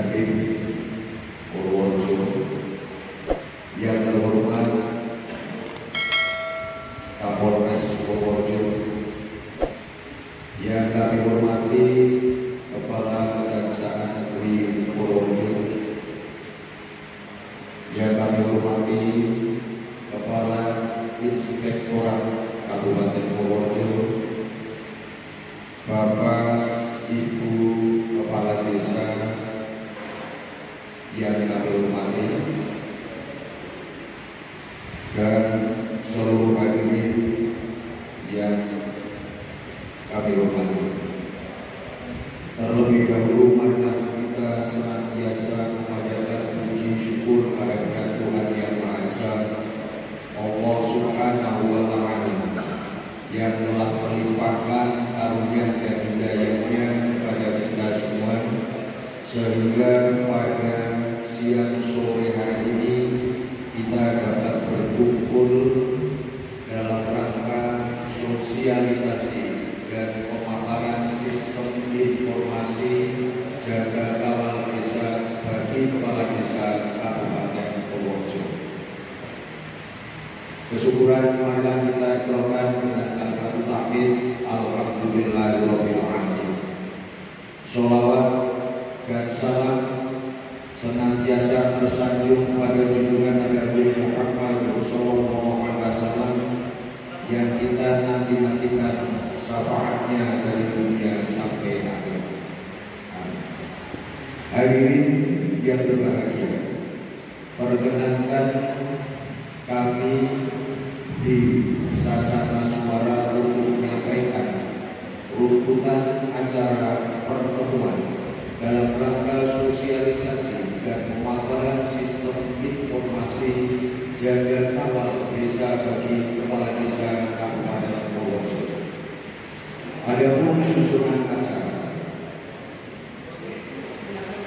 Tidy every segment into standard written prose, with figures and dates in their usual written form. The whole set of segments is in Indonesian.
Dandim Purworejo, yang terhormat Kapolres Purworejo, yang kami hormati Kepala Kejaksaan Negeri Purworejo, yang kami hormati Kepala Inspektorat Kabupaten Purworejo, Bapak Ibu Kepala Desa yang kami hormati, dan seluruh hadirin yang kami hormati. Terlebih dahulu marilah kita senantiasa memanjatkan puji syukur kehadirat Tuhan Yang Maha Esa, Allah Subhanahu wa Ta'ala, yang telah melimpahkan karunia dan hidayahnya kepada kita semua, sehingga pada siang sore hari ini kita dapat berkumpul dalam rangka sosialisasi dan pemaparan sistem informasi jaga kawal desa bagi kepala desa Kabupaten Purworejo. Kesyukuran marilah kita ikrarkan dengan kalimat tahmid alhamdulillahirabbil alamin. Sholawat dan salam senantiasa tersanjung pada junjungan Nabi Muhammad SAW yang kita nanti-nantikan syafaatnya dari dunia sampai akhir. Hadirin yang berbahagia, perkenankan kami di Sasana Suara untuk menyampaikan runtutan acara pertemuan dalam rangka sosialisasi dan pemaparan sistem informasi jaga kawal desa bagi kepala desa Kabupaten Purworejo. Adapun susunan acara: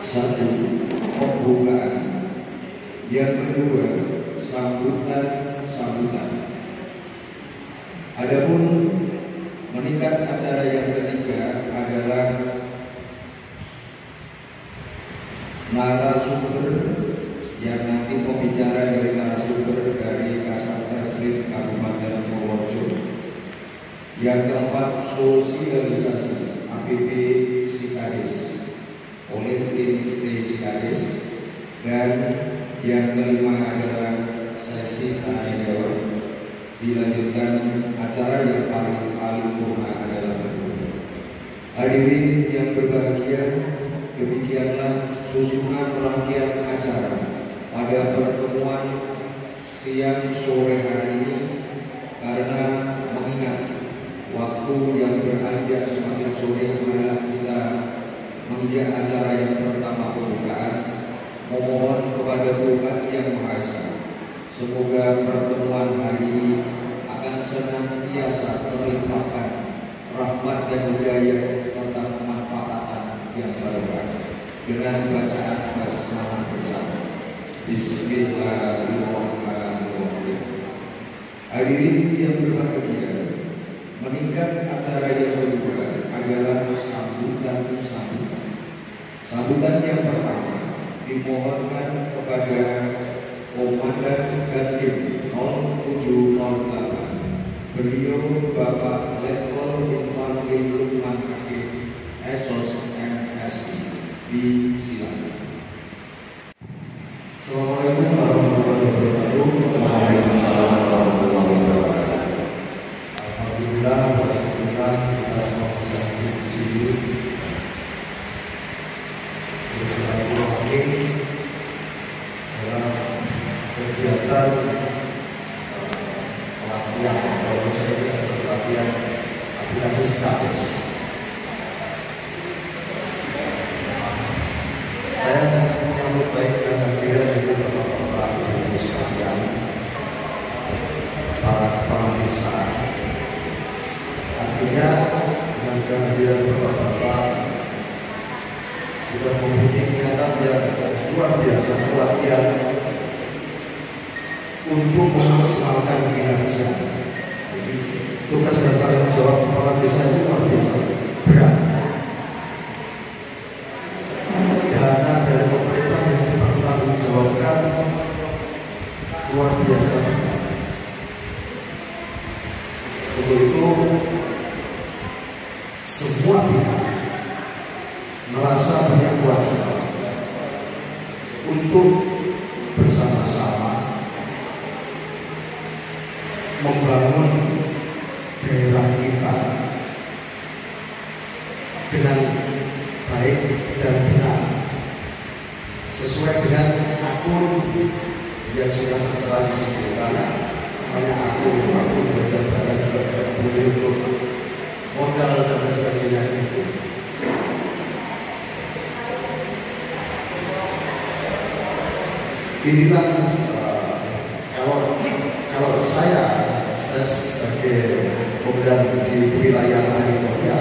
1. Pembukaan. Yang kedua, sambutan. Adapun meningkat acara yang ketiga adalah narasumber, yang nanti pembicara dari narasumber dari Kasat Reskrim Kabupaten Purworejo. Yang keempat, sosialisasi APP Sikades oleh tim IT Sikades. Dan yang kelima adalah sesi tanya jawab. Dilanjutkan acara yang paling paripurna adalah berikut. Hadirin yang berbahagia, demikianlah susunan rangkaian acara pada pertemuan siang sore hari ini. Karena mengingat waktu yang beranjak semakin sore, marilah kita menginjak acara yang pertama, pembukaan. Memohon kepada Tuhan Yang Maha Esa, semoga pertemuan hari ini akan senantiasa terlimpahkan rahmat dan hidayah serta kemanfaatan yang barokah dengan bacaan basmalah bersama. Bismillahirrahmanirrahim. Hadirin yang berbahagia, meningkat acara yang kedua adalah sambutan. Sambutan yang pertama dimohonkan kepada Komandan Dandim 0708, beliau Bapak Letkol Infantri Lukman Hakim, SOS MSI. Disilakan. Assalamualaikum warahmatullahi wabarakatuh. Waalaikumsalam warahmatullahi wabarakatuh. Alhamdulillah, wassallallahu kita semua bisa di sini. Bersilaturahmi dalam kegiatan pelatihan prosesi atau pelatihan aplikasi Sikades. Saya sangat menyambut baik kehadiran dari Bapak-bapak Ibu sekalian, para kepala desa. Artinya dengan kehadiran Bapak-bapak sudah mempunyai niatan yang luar biasa, pelatihan untuk memaksimalkan kinerja. Jadi tugas dan tanggung jawab kepala desa itu luar biasa berat. Dana dari luar biasa. Untuk itu semua pihak merasa punya kewajiban untuk bersama-sama membangun daerah kita dengan baik dan benar sesuai dengan akun yang sudah tertera di situ. Karena namanya akun berjalan juga tidak boleh untuk modal dan sebagainya itu. Inilah kalau saya sebagai pemuda di wilayah Indonesia,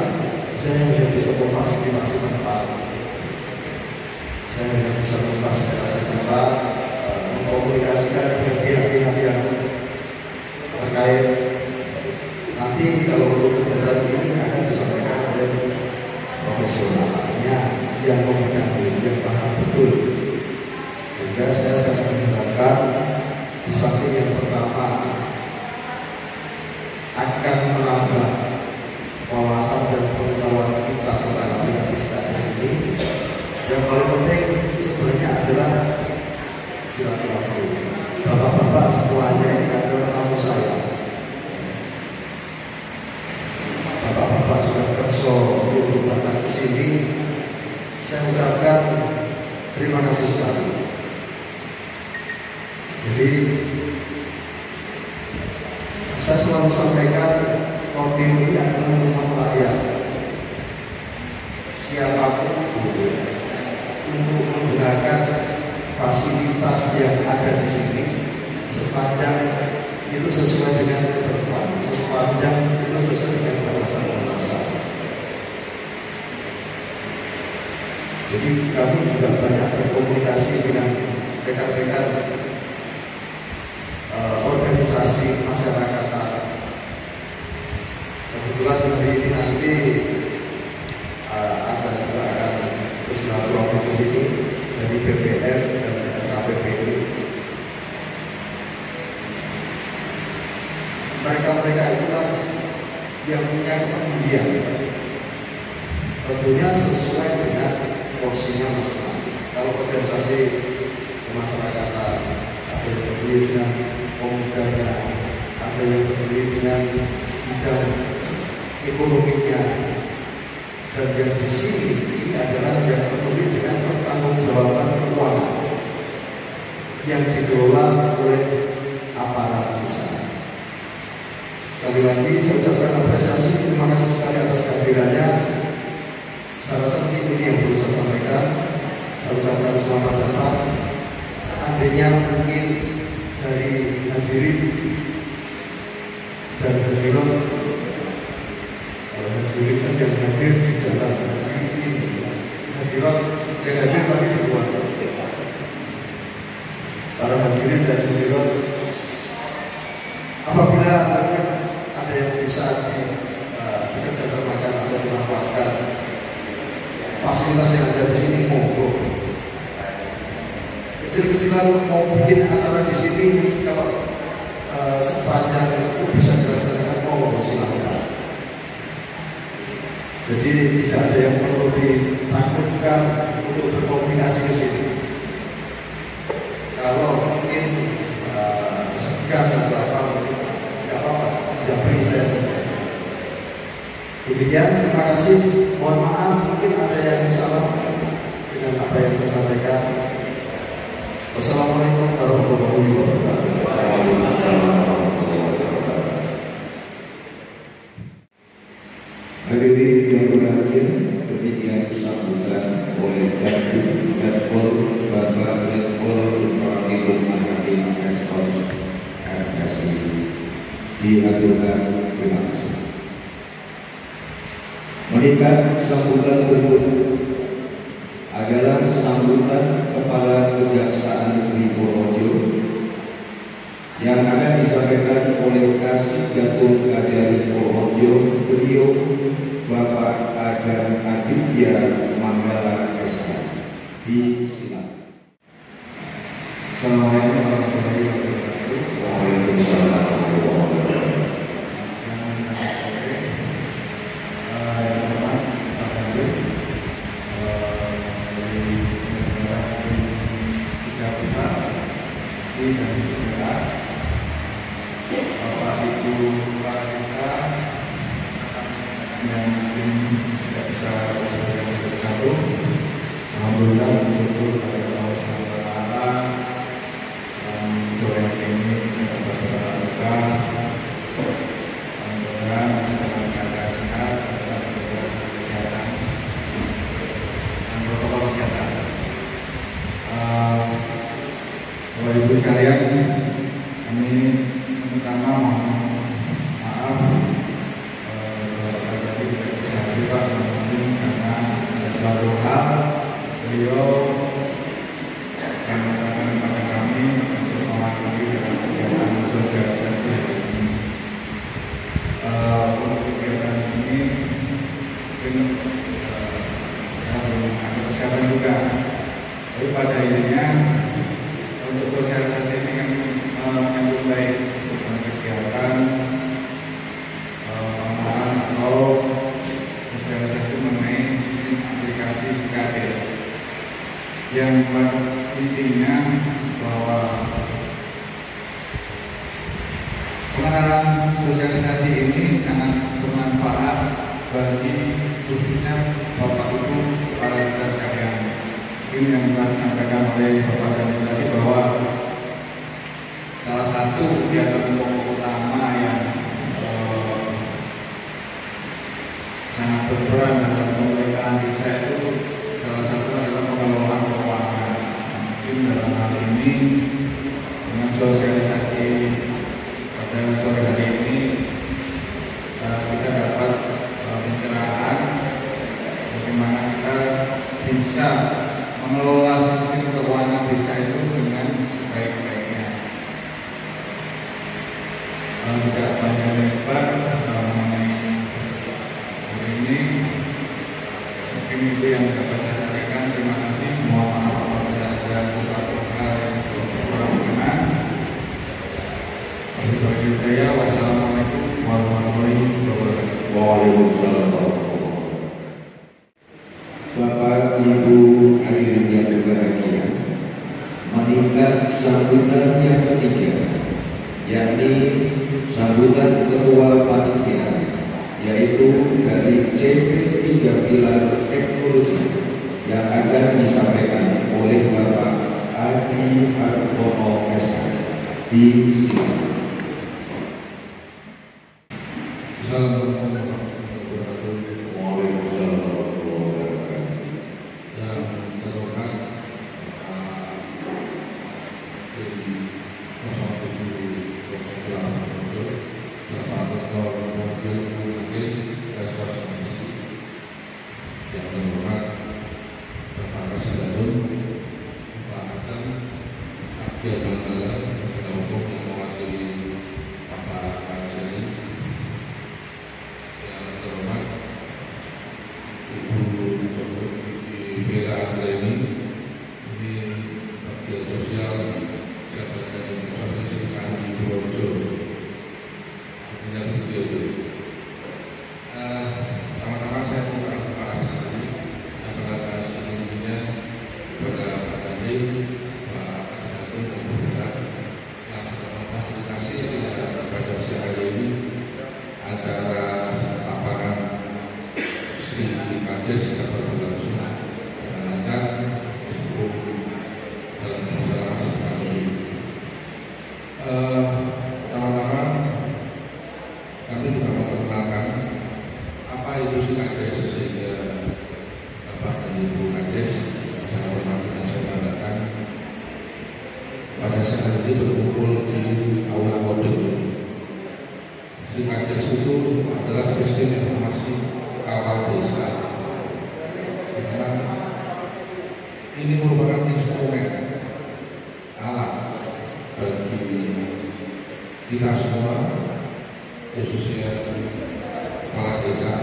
saya hanya bisa memfasilitasi tempat, saya hanya bisa memfasilitasi tempat, mengkomunikasikan dengan pihak-pihak yang terkait. Nanti kalau kegiatan ini akan disampaikan oleh profesionalnya yang memahami, yang paham betul. Sehingga saya sangat mengharapkan di samping yang pertama akan menambah wawasan dan pengetahuan kita tentang aplikasi status ini. Yang paling penting sebenarnya adalah silaturahmi. Bapak-bapak semuanya ini adalah tamu saya. Bapak-bapak sudah kerso untuk datang ke sini. Saya ucapkan terima kasih sekali. Jadi saya selalu sampaikan Kodim ini adalah rumah rakyat. Siapapun untuk menggunakan fasilitas yang ada di sini sepanjang itu sesuai dengan ketentuan, sepanjang itu sesuai dengan batasan-batasan. Jadi kami juga banyak berkomunikasi dengan rekan-rekan organisasi masyarakat. Kebetulan hari ini nanti akan juga akan bersilaturahmi ke sini dari BPM dan KPPI. Mereka itulah yang punya kepedulian, tentunya sesuai dengan porsinya masing-masing. Kalau organisasi kemasyarakatan ada yang peduli dengan pemudanya, ada yang peduli dengan bidang ekonominya, dan yang di sini ini adalah yang peduli dengan pertanggungjawaban keuangan yang dikelola oleh aparat pusat. Sekali lagi saya ucapkan apresiasi, terima kasih sekali atas kehadirannya. Saya rasa ini yang perlu saya sampaikan. Saya ucapkan selamat datang. Seandainya mungkin dari hadirin dan hadirat, hadirin kan yang hadir di dalam hadirat yang hadir tapi di luar. Para hadirin dan hadirat, apabila ada yang bisa dikerjasamakan atau dimanfaatkan fasilitas yang ada di sini, monggo. Kecil-kecilan mau bikin acara di sini, kalau sepanjang itu bisa dilaksanakan, monggo silakan. Jadi tidak ada yang perlu ditakutkan untuk berkomunikasi ke sini. Kalau mungkin segan atau apa, tidak apa-apa, japri saya saja. Demikian, terima kasih. Mohon maaf, mungkin ada yang salah dengan apa yang saya sampaikan. Wassalamualaikum warahmatullahi wabarakatuh. Hadirin yang berbahagia, demikian sambutan oleh Dandim Letkol Bapak Letkol Infantri Hakim Sos FSI diaturkan. Terima kasih. Meningkat sambutan berikut adalah sambutan Kepala Kejaksaan Negeri Purworejo yang akan disampaikan oleh Kasih Gatung Kajari Purworejo, beliau Bapak Adam Aditya Manggala SH. Disilakan. Assalamualaikum warahmatullahi wabarakatuh. Waalaikumsalam warahmatullahi wabarakatuh. Bapak Ibu para desa yang mungkin tidak bisa bersama satu, alhamdulillah bersyukur kepada Allah Subhanahu wa Ta'ala. Sore ini kita berdoa, mudah-mudahan dalam keadaan sehat dan kesehatan dan protokol kesehatan. Bapak Ibu sekalian, kami pertama mohon maaf tadi tidak bisa hadir Pak masing karena ada suatu hal beliau yang mengatakan kepada kami untuk mewakili dalam kegiatan sosialisasi ini. Untuk kegiatan ini mungkin saya belum ada persiapan juga, tapi pada intinya untuk sosialisasi ini kan menyambut baik dengan kegiatan pemahaman atau sosialisasi mengenai sistem aplikasi Sikades yang intinya bahwa pengenalan sosialisasi ini sangat bermanfaat bagi khususnya Bapak Ibu para desa sekalian. Ini yang telah disampaikan oleh Bapak Dani tadi bahwa salah satu kegiatan pokok utama yang sangat berperan dalam pemerintahan desa itu salah satu adalah pengelolaan keuangan. Mungkin dalam hal ini dengan sosialisasi pada sore hari ini kita dapat pencerahan bagaimana kita bisa mengelola sistem keuangan desa itu dengan sebaik-baiknya. Tidak panjang lebar mengenai hari ini, mungkin itu yang dapat saya sampaikan. Terima kasih. Mohon maaf apabila ada sesuatu hal yang kurang berkenan. Wassalamualaikum warahmatullahi wabarakatuh. Waalaikumsalam warahmatullahi wabarakatuh. Bapak Ibu hadirin yang berbahagia, meningkat sambutan yang ketiga, yakni sambutan ketua panitia, yaitu dari CV 3 Pilar Teknologi yang akan disampaikan oleh Bapak Adi Hartono SH. Disilakan. Assalamualaikum warahmatullahi wabarakatuh. Waalaikumsalam warahmatullahi wabarakatuh. Yang terhormat dari 0708 Bapak Ketua Wakil Respons Komisi, yang terhormat Bapak Presiden, Pak Adam, Akil Mandalan, Kuasa Hukum yang mewakili Bapak Anjani, yang terhormat Ibu Dr. Vera Anggreni, di Bakti Sosial Siapa Jadi Sosial Andi Purworejo, yang beliau. Pertama-tama saya mengucapkan terima kasih sekali atas kasih-karunia kepada Pak Dani, Pak Presiden dan Pemerintah yang sudah memfasilitasi sehingga pada siang hari ini acara paparan Sikades dapat berlangsung dengan lancar meskipun dalam suasana masih pandemi. Pertama-tama kami juga memperkenalkan apa itu Sikades sehingga Bapak dan Ibu Kades yang saya hormati dan saya banggakan pada saat ini berkumpul di Aula Model. Sikades itu adalah sistem informasi kawal desa, dimana ini merupakan instrumen alat bagi kita semua, khususnya kepala desa,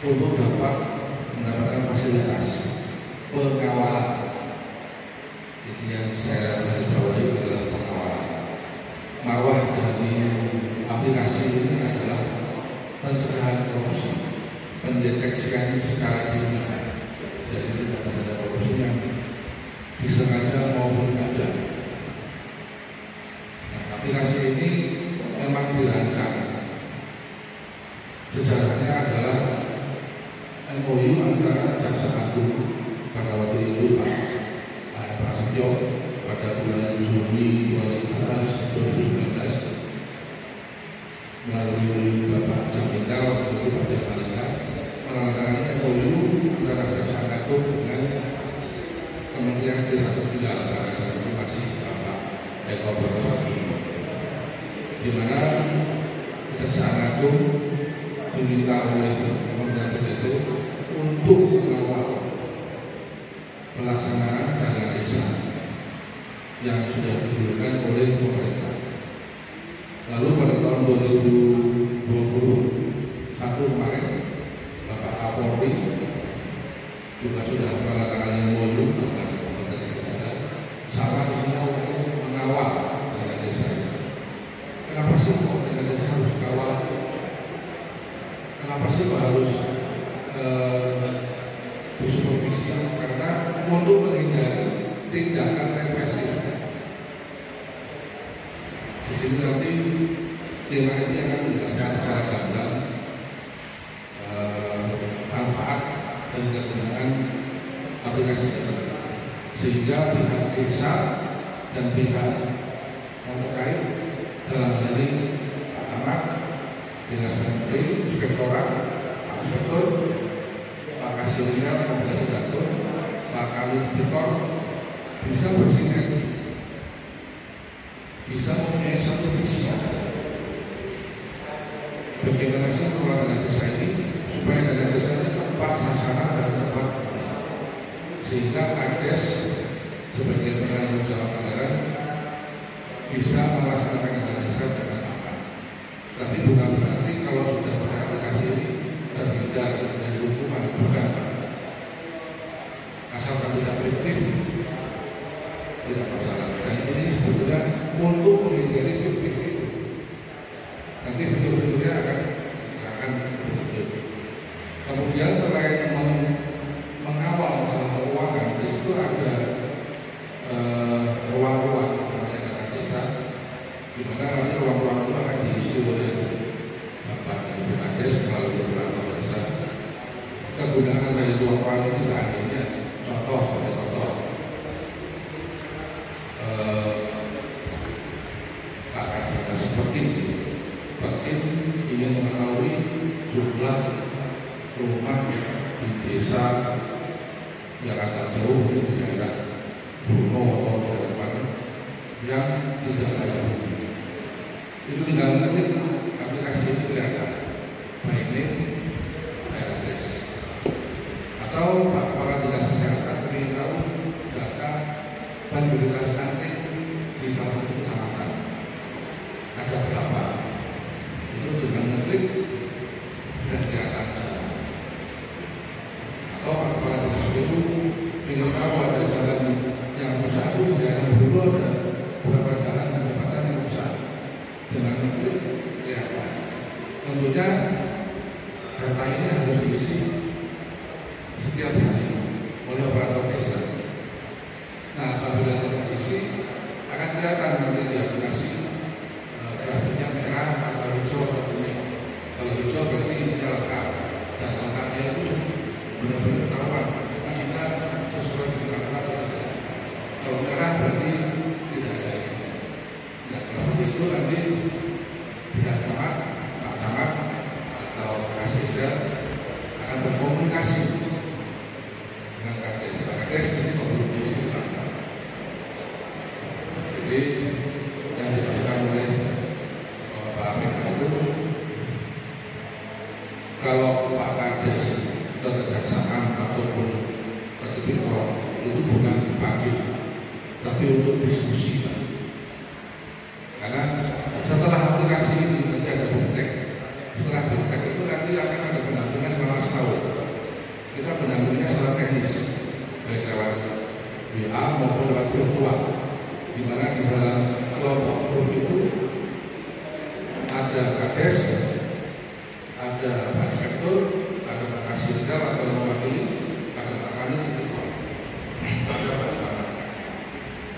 untuk dapat mendapatkan fasilitas pengawalan. Jadi yang saya garis bawahi adalah pengawalan. Marwah dari aplikasi ini adalah pencegahan korupsi, pendeteksian secara dini. Jadi tidak ada korupsi yang disengaja maupun tidak. Nah, aplikasi ini memang dirancang. Sejarahnya adalah MOU antara Jaksa Agung pada waktu itu Pak Prasetyo pada bulan Juni 2019 melalui Bapak Jamindal waktu itu Pak Jamalika menandatangani MOU antara Jaksa Agung dengan Kementerian Desa Tertinggal pada saat itu masih Bapak Eko Barosamsuno, di mana Kejaksaan Agung diminta oleh Kementerian PDT untuk mengawal pelaksanaan dana desa yang sudah diberikan oleh pemerintah. Lalu pada tahun 2021 kemarin Bapak Kapolri juga sudah menandatangani MOU dengan Kementerian sama isinya untuk mengawal dana desa. Kenapa sih kok dana desa harus dikawal? Kenapa sih kok harus disupervisi? Karena untuk menghindari tindakan represif. Di sini nanti tema ini akan menjelaskan secara gamblang manfaat dan kegunaan aplikasi ini, sehingga pihak desa dan pihak yang terkait dalam hal ini Pak Camat, Dinas Menteri, Inspektorat, Pak Inspektur, Pak Kasirnya, Komunikasi Datuk, Pak Kalifiktor bisa bersinergi, bisa mempunyai satu visi. Bagaimana sih mengelola dana desa ini supaya dana desa ini tepat sasaran dan tepat, sehingga Kades sebagai penanggung jawab anggaran bisa melaksanakan dana desa dengan aman. Tapi bukan berarti kalau sudah pakai aplikasi ini terhindar dari hukuman, bukan Pak. Asalkan tidak fiktif tidak masalah. Dan ini sebetulnya untuk menghindari fiktif itu. Nanti fitur-fiturnya akan berikut. Kemudian selain mengawal masalah keuangan, di situ ada ruang-ruang namanya dana desa, di mana nanti ruang-ruang itu akan diisi oleh Bapak Ibu Kades melalui beberapa organisasi. Kegunaan dari ruang-ruang ini seandainya sebagai contoh Pak Kades seperti ingin mengetahui jumlah rumah di desa yang agak jauh mungkin di daerah Bruno atau daerah mana yang tidak layak huni. Itu tinggal ngetik aplikasi itu kelihatan by name, by address. Atau Pak Kepala Dinas Kesehatan ingin tahu data penduduk stunting di salah satu kecamatan ada berapa. Itu dengan ngeklik sudah kelihatan semua. Atau Pak Kepala Dinas itu ingin tahu ada jalan yang rusak itu di daerah Bruno ada berapa jalan dan jembatan yang rusak, dengan ngeklik kelihatan. Tentunya data ini harus diisi setiap hari oleh operator desa. Nah, apabila tidak diisi akan kelihatan nanti di aplikasi grafiknya merah atau hijau atau kuning. Kalau hijau berarti isinya lengkap, dan lengkapnya itu benar-benar ketahuan isinya sesuai dengan apa atau tidak. Kalau merah berarti tidak ada isinya. Nah, kalau begitu nanti pihak camat, Pak Camat atau Kasida akan berkomunikasi dengan Kades. Pak Kades ini memproduksi lengkap. Jadi yang dilakukan oleh Pak Amir itu, kalau Pak Kades ke kejaksaan ataupun ke Tipikor itu bukan dipanggil, tapi untuk diskusi. Karena setelah aplikasi ini nanti ada buktek. Setelah buktek itu nanti akan ada pendampingan selama setahun. Kita benar ada Pak Inspektur, ada Pak Kasirga atau mewakili, ada Pak Kanit, ada Pak Camat.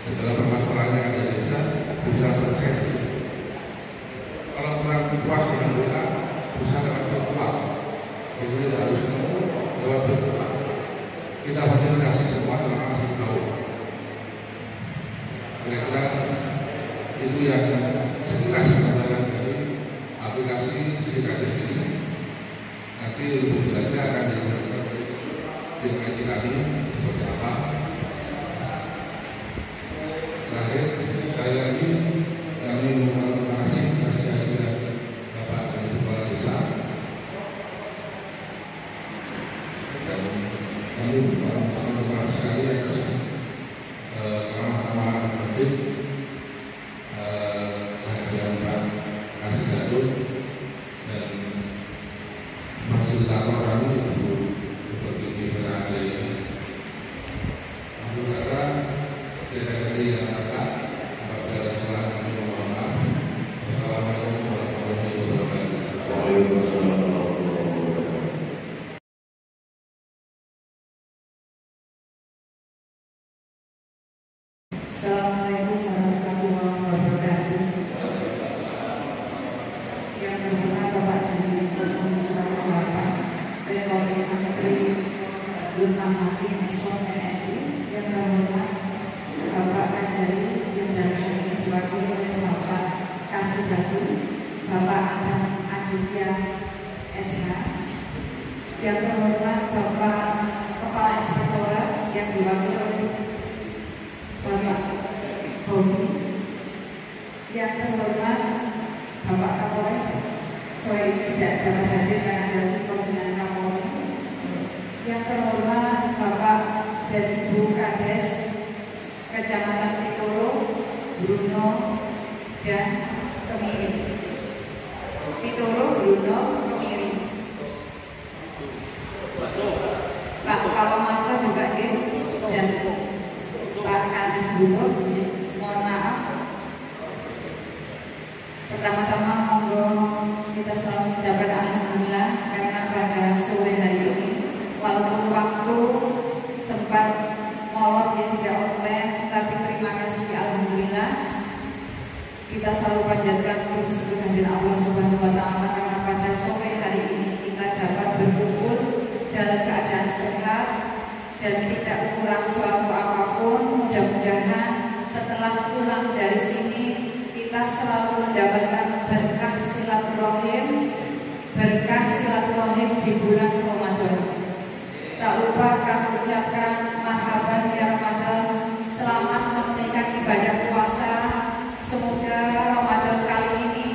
Segala permasalahan yang ada di desa bisa selesai di sini. Kalau kurang puas dengan WA, bisa lewat virtual. Jadi tidak harus ketemu lewat virtual. Kita fasilitasi semua selama 1 tahun. Kira-kira itu yang sekilas gambaran dari aplikasi SIKADES ini. Nanti lebih jelasnya akan dijelaskan oleh tim IT kami seperti apa. Terakhir, sekali lagi kami mengucapkan terima kasih atas kehadiran Bapak dan Ibu Kepala Desa. Dan kami mengucapkan terima kasih sekali atas keramah-tamahan hadir kehadiran Pak Kasih Datuk dan fasilitator kami Ibu Bupati Ferrari. Aku kata dari yang kata apabila salah kami mohon maaf. Wassalamualaikum warahmatullahi wabarakatuh. Waalaikumsalam warahmatullahi wabarakatuh. Assalamualaikum warahmatullahi wabarakatuh. Yang terhormat Bapak Dirjen 0708 PPOI Menteri Lutman Hakim Esos MSI, yang terhormat Bapak Kajari yang dari ini diwakili oleh Bapak Kasih Datuk, Bapak Adam Aditya SH, yang terhormat Bapak Kepala Inspektorat yang diwakili oleh Bapak Bobi, yang terhormat Bapak Kapolres, sore ini tidak dapat hadir karena ada pimpinan Kapolri, yang terhormat Bapak dan Ibu Kades Kecamatan Pitoro, Bruno, dan Kemiri. Pitoro, Bruno, Kemiri. Pak Kalomanto juga dan Pak Kadis Bruno, mohon maaf. Pertama-tama monggo kita selalu mengucapkan alhamdulillah karena pada sore hari ini walaupun waktu sempat molor ya tidak online, tapi terima kasih alhamdulillah kita selalu panjatkan puji syukur kehadirat Allah Subhanahu wa taala karena pada sore hari ini kita dapat berkumpul dalam keadaan sehat dan tidak kurang suatu apapun. Mudah-mudahan setelah pulang dari sini kita selalu mendapatkan berkah silaturahim di bulan Ramadan. Tak lupa kami ucapkan marhaban ya Ramadan, selamat menunaikan ibadah puasa. Semoga Ramadan kali ini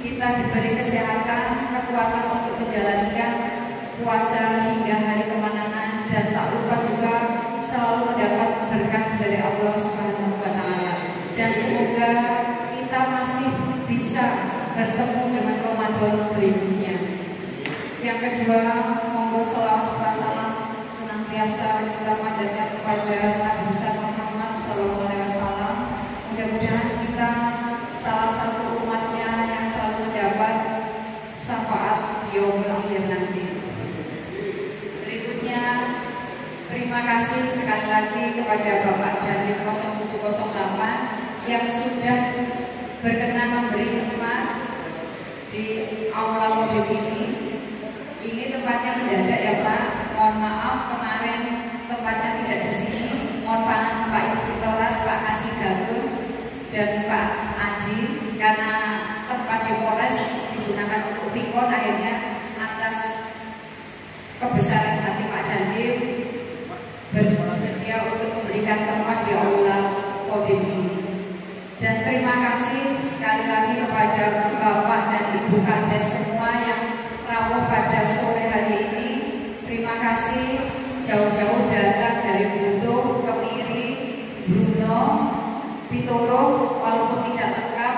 kita diberi kesehatan, kekuatan untuk menjalankan puasa hingga hari kemenangan, dan tak lupa juga selalu mendapat berkah dari Allah Subhanahu wa taala. Dan semoga kita masih bisa bertemu dengan Ramadan berikutnya. Yang kedua, monggo sholawat serta salam senantiasa kita panjatkan kepada Nabi besar Muhammad SAW. Mudah-mudahan kita salah satu umatnya yang selalu mendapat syafaat di yaumul akhir nanti. Berikutnya, terima kasih sekali lagi kepada Bapak Dandim 0708 yang sudah berkenan memberi tempat di aula Kodim ini. Ini tempatnya mendadak ya Pak. Mohon maaf kemarin tempatnya tidak di sini. Mohon maaf Pak Inspektorat, Pak Kasih Datuk dan Pak Aji, karena tempat di Polres digunakan untuk pikon, akhirnya atas kebesaran hati Pak Dandim bersedia untuk memberikan tempat di aula Kodim ini. Dan terima kasih sekali lagi kepada Bapak dan Ibu Kades semua yang rawuh pada sore hari ini. Terima kasih jauh-jauh datang dari Butuh, Kemiri, Bruno, Pitoro, walaupun tidak lengkap.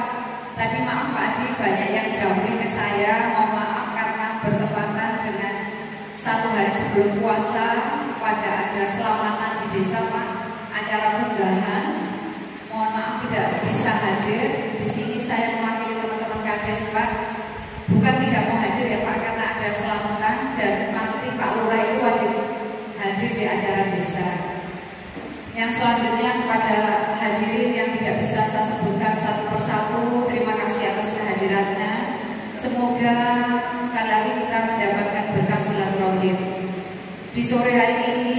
Tadi maaf Pak Adi, banyak yang jauhi ke saya. Mohon maaf karena bertepatan dengan satu hari sebelum puasa, pada ada selamatan di desa Pak, acara unggahan. Mohon maaf tidak bisa hadir. Di sini saya mewakili teman-teman Kades Pak. Bukan tidak mau hadir ya Pak, karena ada kita mendapatkan berkah silaturahim. Di sore hari ini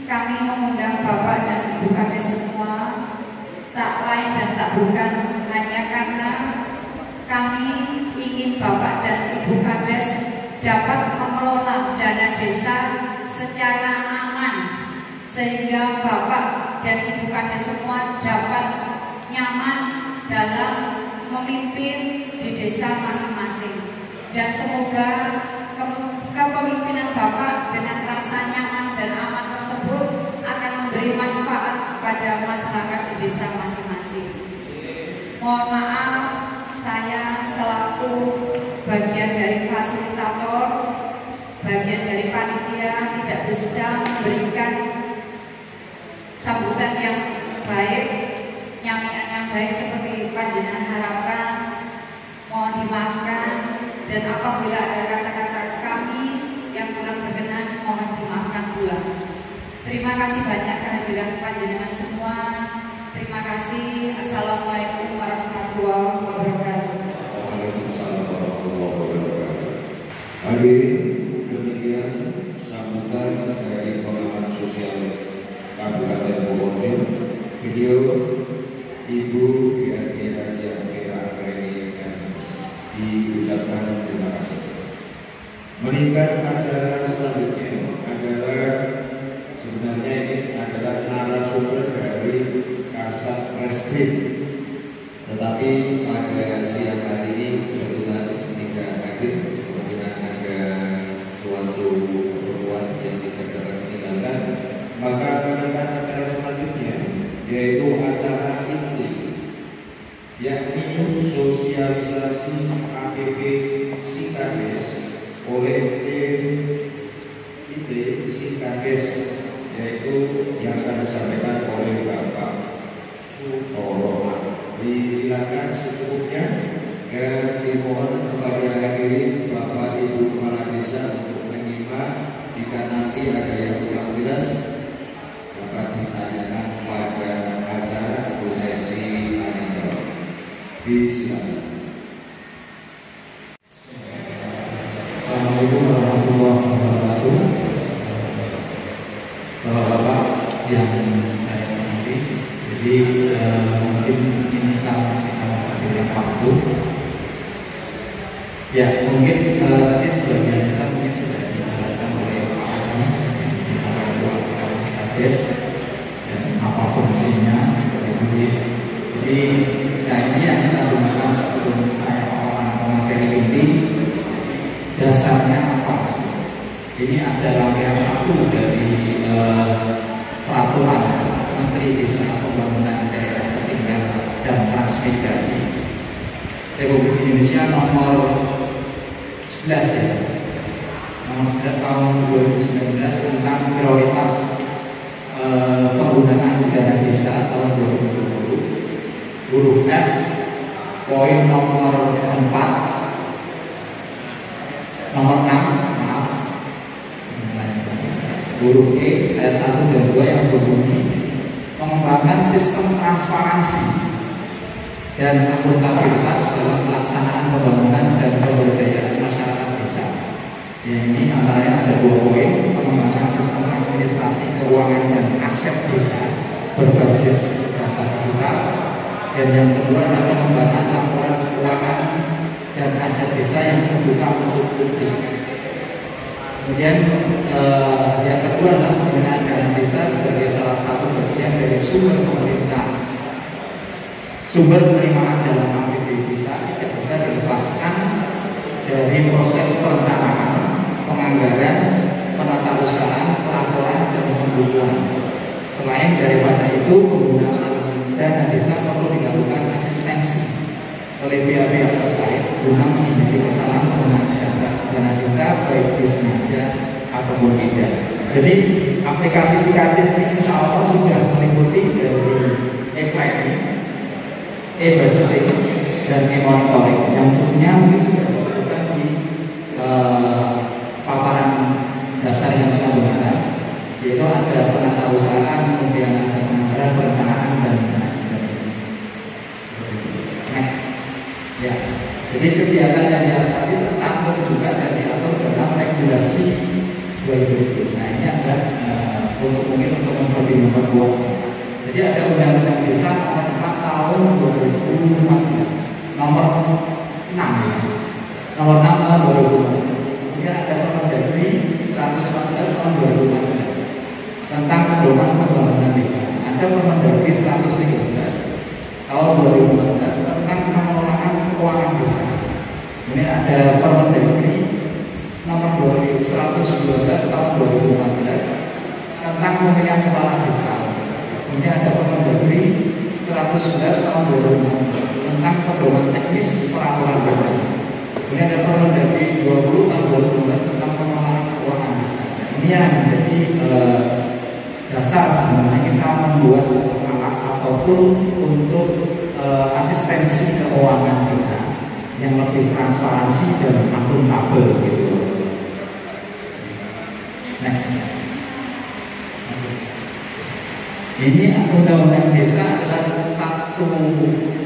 kami mengundang Bapak dan Ibu kami semua, tak lain dan tak bukan hanya karena kami ingin Bapak dan Ibu Kades dapat mengelola dana desa secara aman, sehingga Bapak dan Ibu Kades semua dapat nyaman dalam memimpin di desa masing-masing. Dan semoga kepemimpinan Bapak dengan rasa nyaman dan aman tersebut akan memberi manfaat kepada masyarakat di desa masing-masing. Mohon maaf, saya selaku bagian dari fasilitator, bagian dari panitia tidak bisa memberikan sambutan yang baik, nyamian yang baik seperti panjenengan harapkan. Mohon dimaafkan, dan apabila ada kata-kata kami yang kurang berkenan, mohon dimaafkan pula. Terima kasih banyak kehadiran panjenengan semua. Terima kasih. Assalamualaikum warahmatullahi wabarakatuh. Waalaikumsalam warahmatullahi wabarakatuh. Hadirin, demikian sambutan dari pengamat sosial Kabupaten Purworejo, video Ibu BRT Haja Vera Reni diucapkan terima kasih. Meningkat acara selanjutnya adalah, sebenarnya ini adalah narasumber dari Kasat Reskrim, tetapi pada siang hari ini kebetulan tidak hadir, kemungkinan ada suatu keperluan yang tidak dapat ditinggalkan. Maka meningkat acara selanjutnya yaitu acara inti, yakni sosialisasi APP Sikades oleh IT Sikades, yaitu yang akan disampaikan oleh Bapak Sutoro. Disilakan secukupnya dan dimohon kepada hadirin Bapak Ibu Kepala Desa untuk menyimak. Jika nanti ada yang kurang jelas dapat ditanyakan pada acara atau sesi tanya jawab. Disilakan. Assalamualaikum warahmatullahi wabarakatuh. Bapak-bapak yang saya hormati, jadi mungkin ini karena kita kasih waktu. Ya, mungkin tadi sebagian besar mungkin sudah dijelaskan oleh Pak Haji tentang Sikades dan apa fungsinya seperti itu. Jadi, nah ini yang kita gunakan sebelum saya materi inti. Dasarnya apa? Ini ada rangkaian satu dari peraturan Menteri Desa Pembangunan Daerah Tertinggal dan Transmigrasi Republik Indonesia nomor 11 ya, nomor 11 tahun 2019 tentang prioritas penggunaan dana desa tahun 2020. Huruf F, poin nomor 4. Nomor 6, maaf, huruf E ayat 1 dan 2 yang berbunyi mengembangkan sistem transparansi dan akuntabilitas dalam pelaksanaan pembangunan dan pemberdayaan masyarakat desa. Ya, ini antaranya ada 2 poin: pengembangan sistem administrasi keuangan dan aset desa berbasis data digital, dan yang kedua adalah pengembangan laporan keuangan dan aset desa yang terbuka untuk publik. Kemudian yang kedua adalah penggunaan dana desa sebagai salah satu bagian dari sumber pemerintah. Sumber penerimaan dalam APBD desa tidak bisa dilepaskan dari proses perencanaan, penganggaran, penatausahaan, pelaporan, dan pembukuan. Selain daripada itu, penggunaan dana desa perlu dilakukan asistensi oleh pihak-pihak terkait guna menghindari kesalahan penggunaan dana desa baik disengaja ataupun tidak. Jadi aplikasi Sikades ini insya Allah sudah meliputi dari e-planning, e-budgeting, dan e-monitoring yang khususnya mungkin sudah disebutkan di paparan dasar yang kita gunakan, yaitu ada penatausahaan, kemudian ada penganggaran, perencanaan, dan sebagainya. Next. Ya, jadi kegiatan yang biasa tadi tercantum juga dari Kemudian ada Permendagri 114 tahun 2014 tentang pedoman pembangunan desa. Ada Permendagri 113 tahun 2014 tentang pengelolaan keuangan desa. Kemudian ada Permendagri nomor 112 tahun 2014 tentang pemilihan kepala desa. Kemudian ada Permendagri 111 tahun 2016 tentang pedoman teknis peraturan desa. Kemudian ada Permendagri 20 tahun 2016 tentang pengelolaan keuangan desa. Ini yang menjadi dasar sebenarnya kita membuat sebuah alat ataupun untuk asistensi keuangan desa yang lebih transparansi dan akuntabel gitu. Next. Ini undang-undang desa adalah satu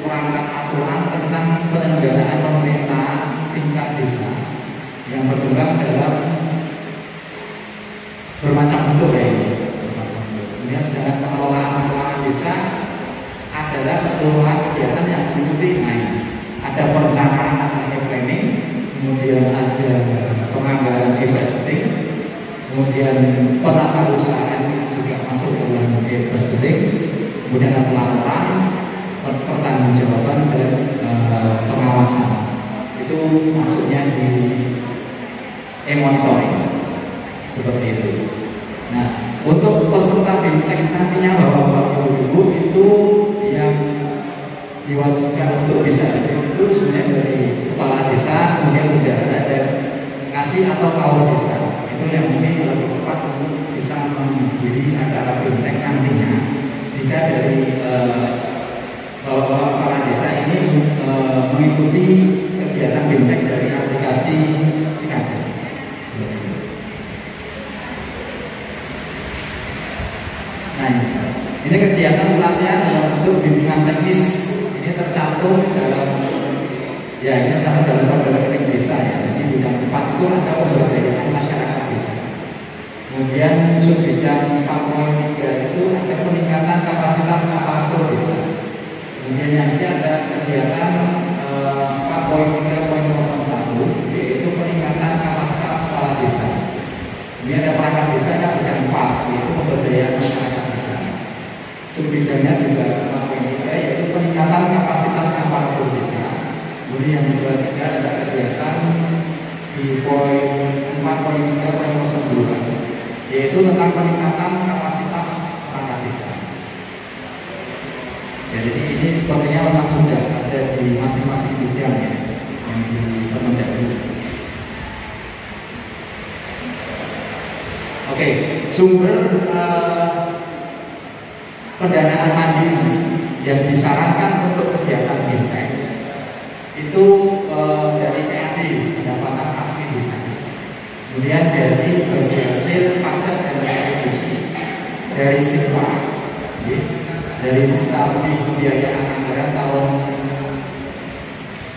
perangkat aturan tentang penyelenggaraan pemerintah tingkat desa yang berkembang dalam bermacam bentuk ya ini. Kemudian sedangkan pengelolaan desa adalah keseluruhan kegiatan yang diikuti ada perencanaan atau planning, kemudian ada penganggaran budgeting, kemudian penatausahaan juga masuk dalam budgeting, kemudian ada pelaporan, pertanggungjawaban dan pengawasan. Itu masuknya di monitoring seperti itu. Nah, untuk peserta BIMTEK nantinya Bapak-bapak Ibu itu yang diwajibkan untuk bisa itu sebenarnya dari kepala desa, kemudian bendahara dan kasih atau kaul desa. Itu yang mungkin lebih tepat untuk bisa menghadiri acara BIMTEK nantinya. Jika dari bapak-bapak kepala desa ini mengikuti kegiatan BIMTEK dari aplikasi Sikades. Nah, ini kegiatan pelatihan dalam bentuk bimbingan teknis. Ini tercantum dalam program rekening desa ya. Jadi bidang 4 itu ada pemberdayaan masyarakat desa. Kemudian subbidang 4.3 itu ada peningkatan kapasitas aparatur desa. Kemudian yang ini ada kegiatan 4.3.01 yaitu peningkatan kapasitas kepala desa. Kemudian ada perangkat desa yang bidang 4 yaitu pemberdayaan masyarakat desa. Subbidangnya juga 4.3 yaitu peningkatan kapasitas aparatur desa. Kemudian yang ketiga ada kegiatan di poin 4.3.02 yaitu tentang peningkatan kapasitas perangkat desa. Ya, jadi ini sepertinya memang sudah ada di masing-masing bidang ya yang di Permendagri. Oke, sumber pendanaan mandiri yang disarankan untuk kegiatan BIMTEK itu dari PAD pendapatan asli desa, kemudian dari bagi hasil pajak dan retribusi, dari siswa, dari sisa lebih pembiayaan anggaran tahun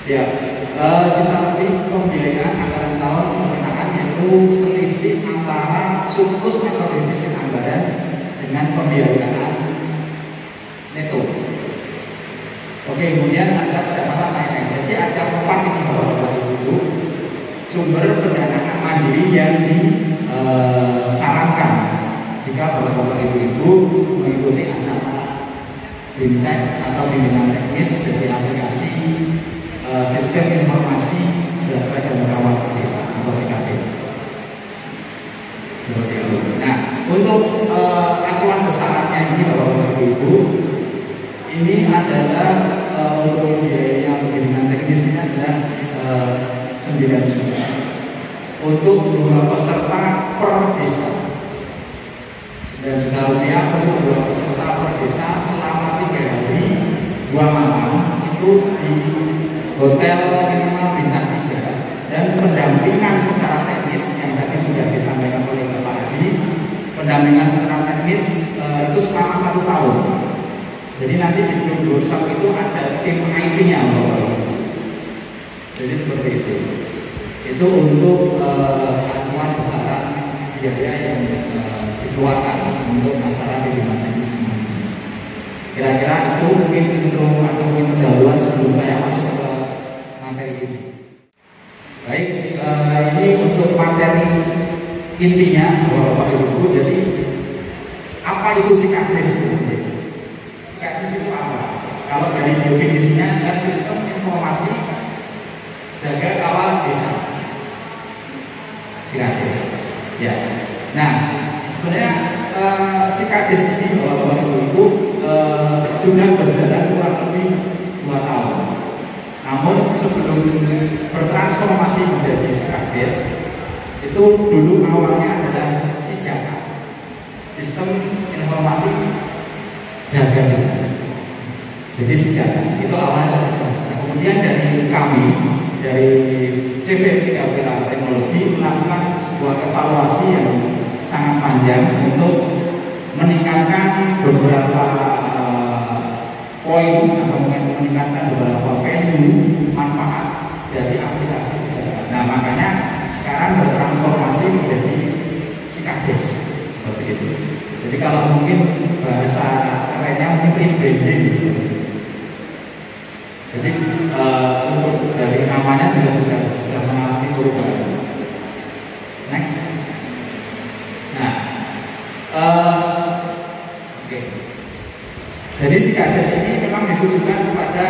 sisa lebih pembiayaan anggaran tahun pemenangan yaitu selisih antara surplus atau defisit anggaran dengan pembiayaan neto. Oke, kemudian ada pendapatan lainnya. Jadi ada 4 ini Bapak Ibu sumber pendanaan mandiri yang disarankan jika Bapak Ibu mengikuti acara BIMTEK atau bimbingan teknis dari aplikasi sistem informasi sejahtera dan merawat desa atau Sikades. Seperti itu. Nah, untuk acuan besarannya ini Bapak Ibu, ini adalah untuk biaya bimbingan teknis ini adalah 9 juta untuk 2 peserta per desa. 9 juta rupiah untuk 2 peserta per desa selama 3 hari 2 malam itu di hotel minimal bintang 3 dan pendampingan secara teknis yang tadi sudah disampaikan oleh Bapak Haji. Pendampingan secara teknis itu selama 1 tahun. Jadi nanti di grup WhatsApp itu ada tim IT-nya, jadi seperti itu. Itu untuk acuan besaran biaya yang dikeluarkan untuk acara bimbingan teknis. Kira-kira itu mungkin untuk ataupun pendahuluan sebelum saya masuk ke materi ini. Baik, ini untuk materi intinya Bapak Ibu. Jadi apa itu psikadis? Psikadis itu apa? Kalau dari definisinya adalah sistem informasi jaga kawal desa. Psikadis. Ya. Nah, sebenarnya psikadis ini Bapak Ibu itu sudah berjalan kurang lebih 2 tahun. Namun sebelum bertransformasi menjadi psikadis, itu dulu awalnya adalah SIJAKA, sistem informasi jaga desa. Jadi SIJAKA itu awalnya SIJAKA. Nah, kemudian dari kami dari CV3 Teknologi melakukan sebuah evaluasi yang sangat panjang untuk meningkatkan beberapa poin atau meningkatkan beberapa value manfaat dari aplikasi SIJAKA. Nah, makanya sekarang bertransformasi menjadi psikadis seperti itu. Jadi kalau mungkin bahasa kerennya mungkin rebranding gitu. Jadi untuk dari namanya juga sudah mengalami perubahan. Next. Nah, oke. Jadi psikadis ini memang ditujukan kepada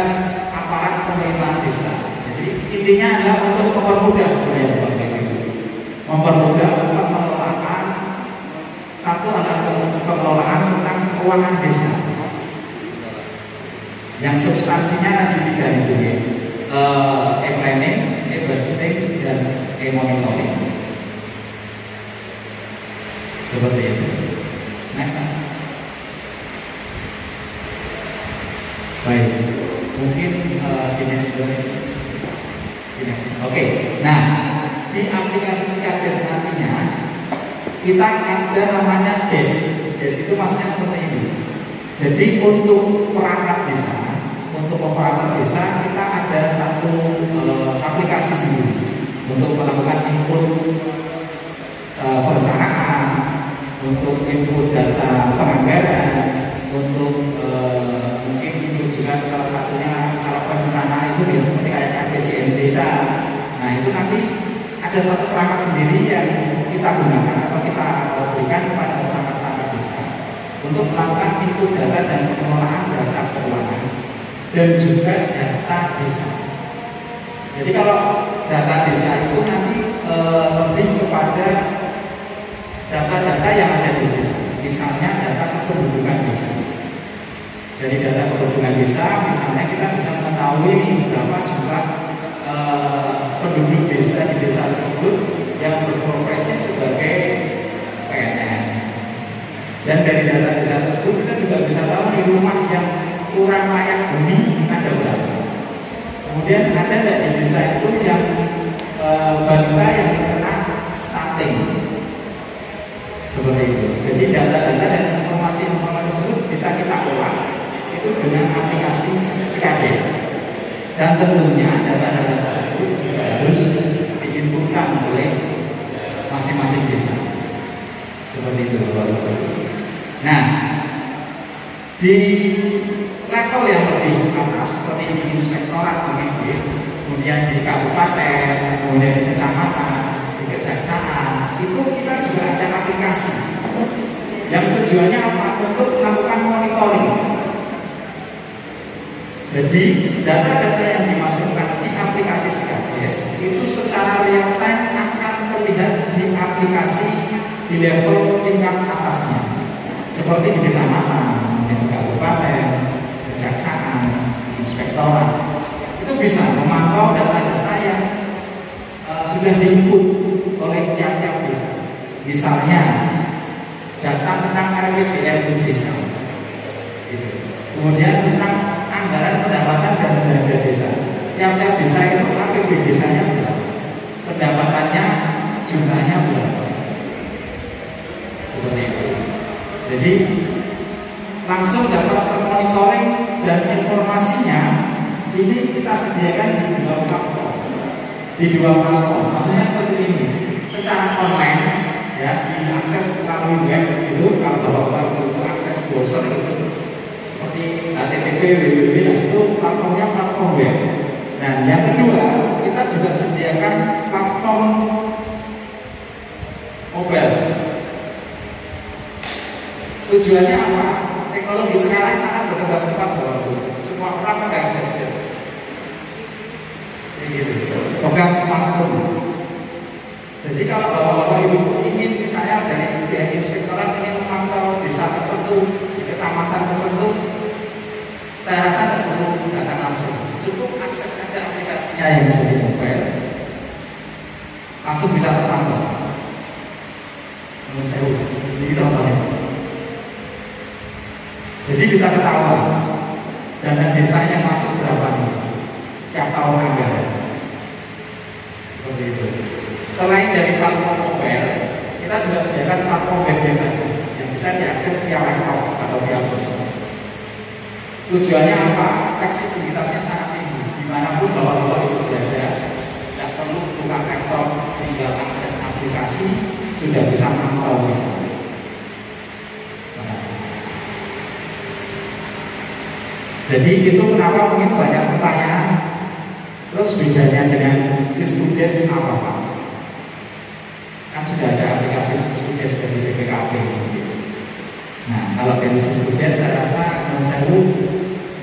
aparat pemerintahan desa. Jadi intinya adalah untuk mempermudah sebenarnya Bapak Ibu. Mempermudah pengelolaan. Satu adalah pengelolaan tentang keuangan desa. Yang substansinya nanti 3 itu ya. E-planning, e-budgeting, dan e-monitoring. Seperti itu. Next. Baik, mungkin di next slide. Oke, nah di aplikasi psikadis nantinya kita ada namanya DES. DES itu maksudnya seperti ini. Jadi untuk perangkat desa, untuk operator desa kita ada satu aplikasi sendiri untuk melakukan input perencanaan, untuk input data penganggaran, untuk mungkin input juga salah satunya kalau perencanaan itu ya seperti kayak KPJM desa. Nah itu nanti ada satu perangkat sendiri yang kita gunakan atau kita berikan kepada perangkat desa untuk melakukan input data dan pengelolaan data keuangan dan juga data desa. Jadi kalau data desa itu nanti lebih kepada data-data yang ada di desa. Misalnya data kependudukan desa. Dari data kependudukan desa, misalnya kita bisa mengetahui nih berapa jumlah penduduk desa di desa tersebut yang berprofesi sebagai PNS. Dan dari data desa tersebut kita juga bisa tahu di rumah yang kurang layak huni ada berapa. Kemudian ada di desa itu yang balita yang terkena stunting. Seperti itu. Jadi data-data dan informasi-informasi tersebut bisa kita olah itu dengan aplikasi psikadis. Dan tentunya data-data tersebut juga harus diinputkan oleh masing-masing desa. Seperti itu, Bapak-Ibu. Nah, di level yang lebih atas seperti di inspektorat kemudian di kabupaten, kemudian di kecamatan, di kejaksaan, itu kita juga ada aplikasi yang tujuannya apa? Untuk melakukan monitoring. Jadi data-data yang dimasukkan di aplikasi psikadis itu secara real time akan terlihat di aplikasi di level tingkat atasnya, seperti di kecamatan, di kabupaten, kejaksaan, inspektorat. Itu bisa memantau data-data yang sudah diinput oleh tiap-tiap desa. Misalnya data tentang RPJM desa, gitu. Kemudian tentang anggaran pendapatan dan belanja desa. Tiap-tiap desa itu APB desanya berapa, pendapatannya jumlahnya berapa, seperti itu. Jadi langsung dapat termonitoring dan informasinya ini kita sediakan di 2 platform. Di 2 platform, maksudnya seperti ini. Secara online ya, diakses melalui web itu. Kalau Bapak-Bapak itu akses browser itu seperti HTTP, www, itu platformnya platform web. Dan yang kedua, kita juga sediakan platform Tujuannya apa? Teknologi sekarang sangat berkembang cepat, semua orang pegang gadget. Pegang smartphone. Jadi kalau bapak-bapak ibu ingin misalnya dari pihak inspektorat ingin memantau desa tertentu, di kecamatan tertentu, saya rasa tidak perlu datang langsung, cukup akses saja aplikasinya yang ada di mobile, langsung bisa terpantau. Menurut saya, ini contohnya. Jadi bisa ketahuan dana desa yang masuk berapa nih, tiap tahun anggaran. Seperti itu. Selain dari platform mobile, kita juga sediakan platform web yang bisa diakses via laptop atau via browser. Tujuannya apa? Fleksibilitasnya sangat tinggi. Dimanapun bapak-bapak itu berada, tidak perlu buka laptop, tinggal akses aplikasi sudah bisa mantau bisa. Jadi itu kenapa mungkin banyak pertanyaan. Terus bedanya dengan Siskudes apa Pak? Kan sudah ada aplikasi Siskudes dari BPKP. Nah, kalau dari Siskudes saya rasa saya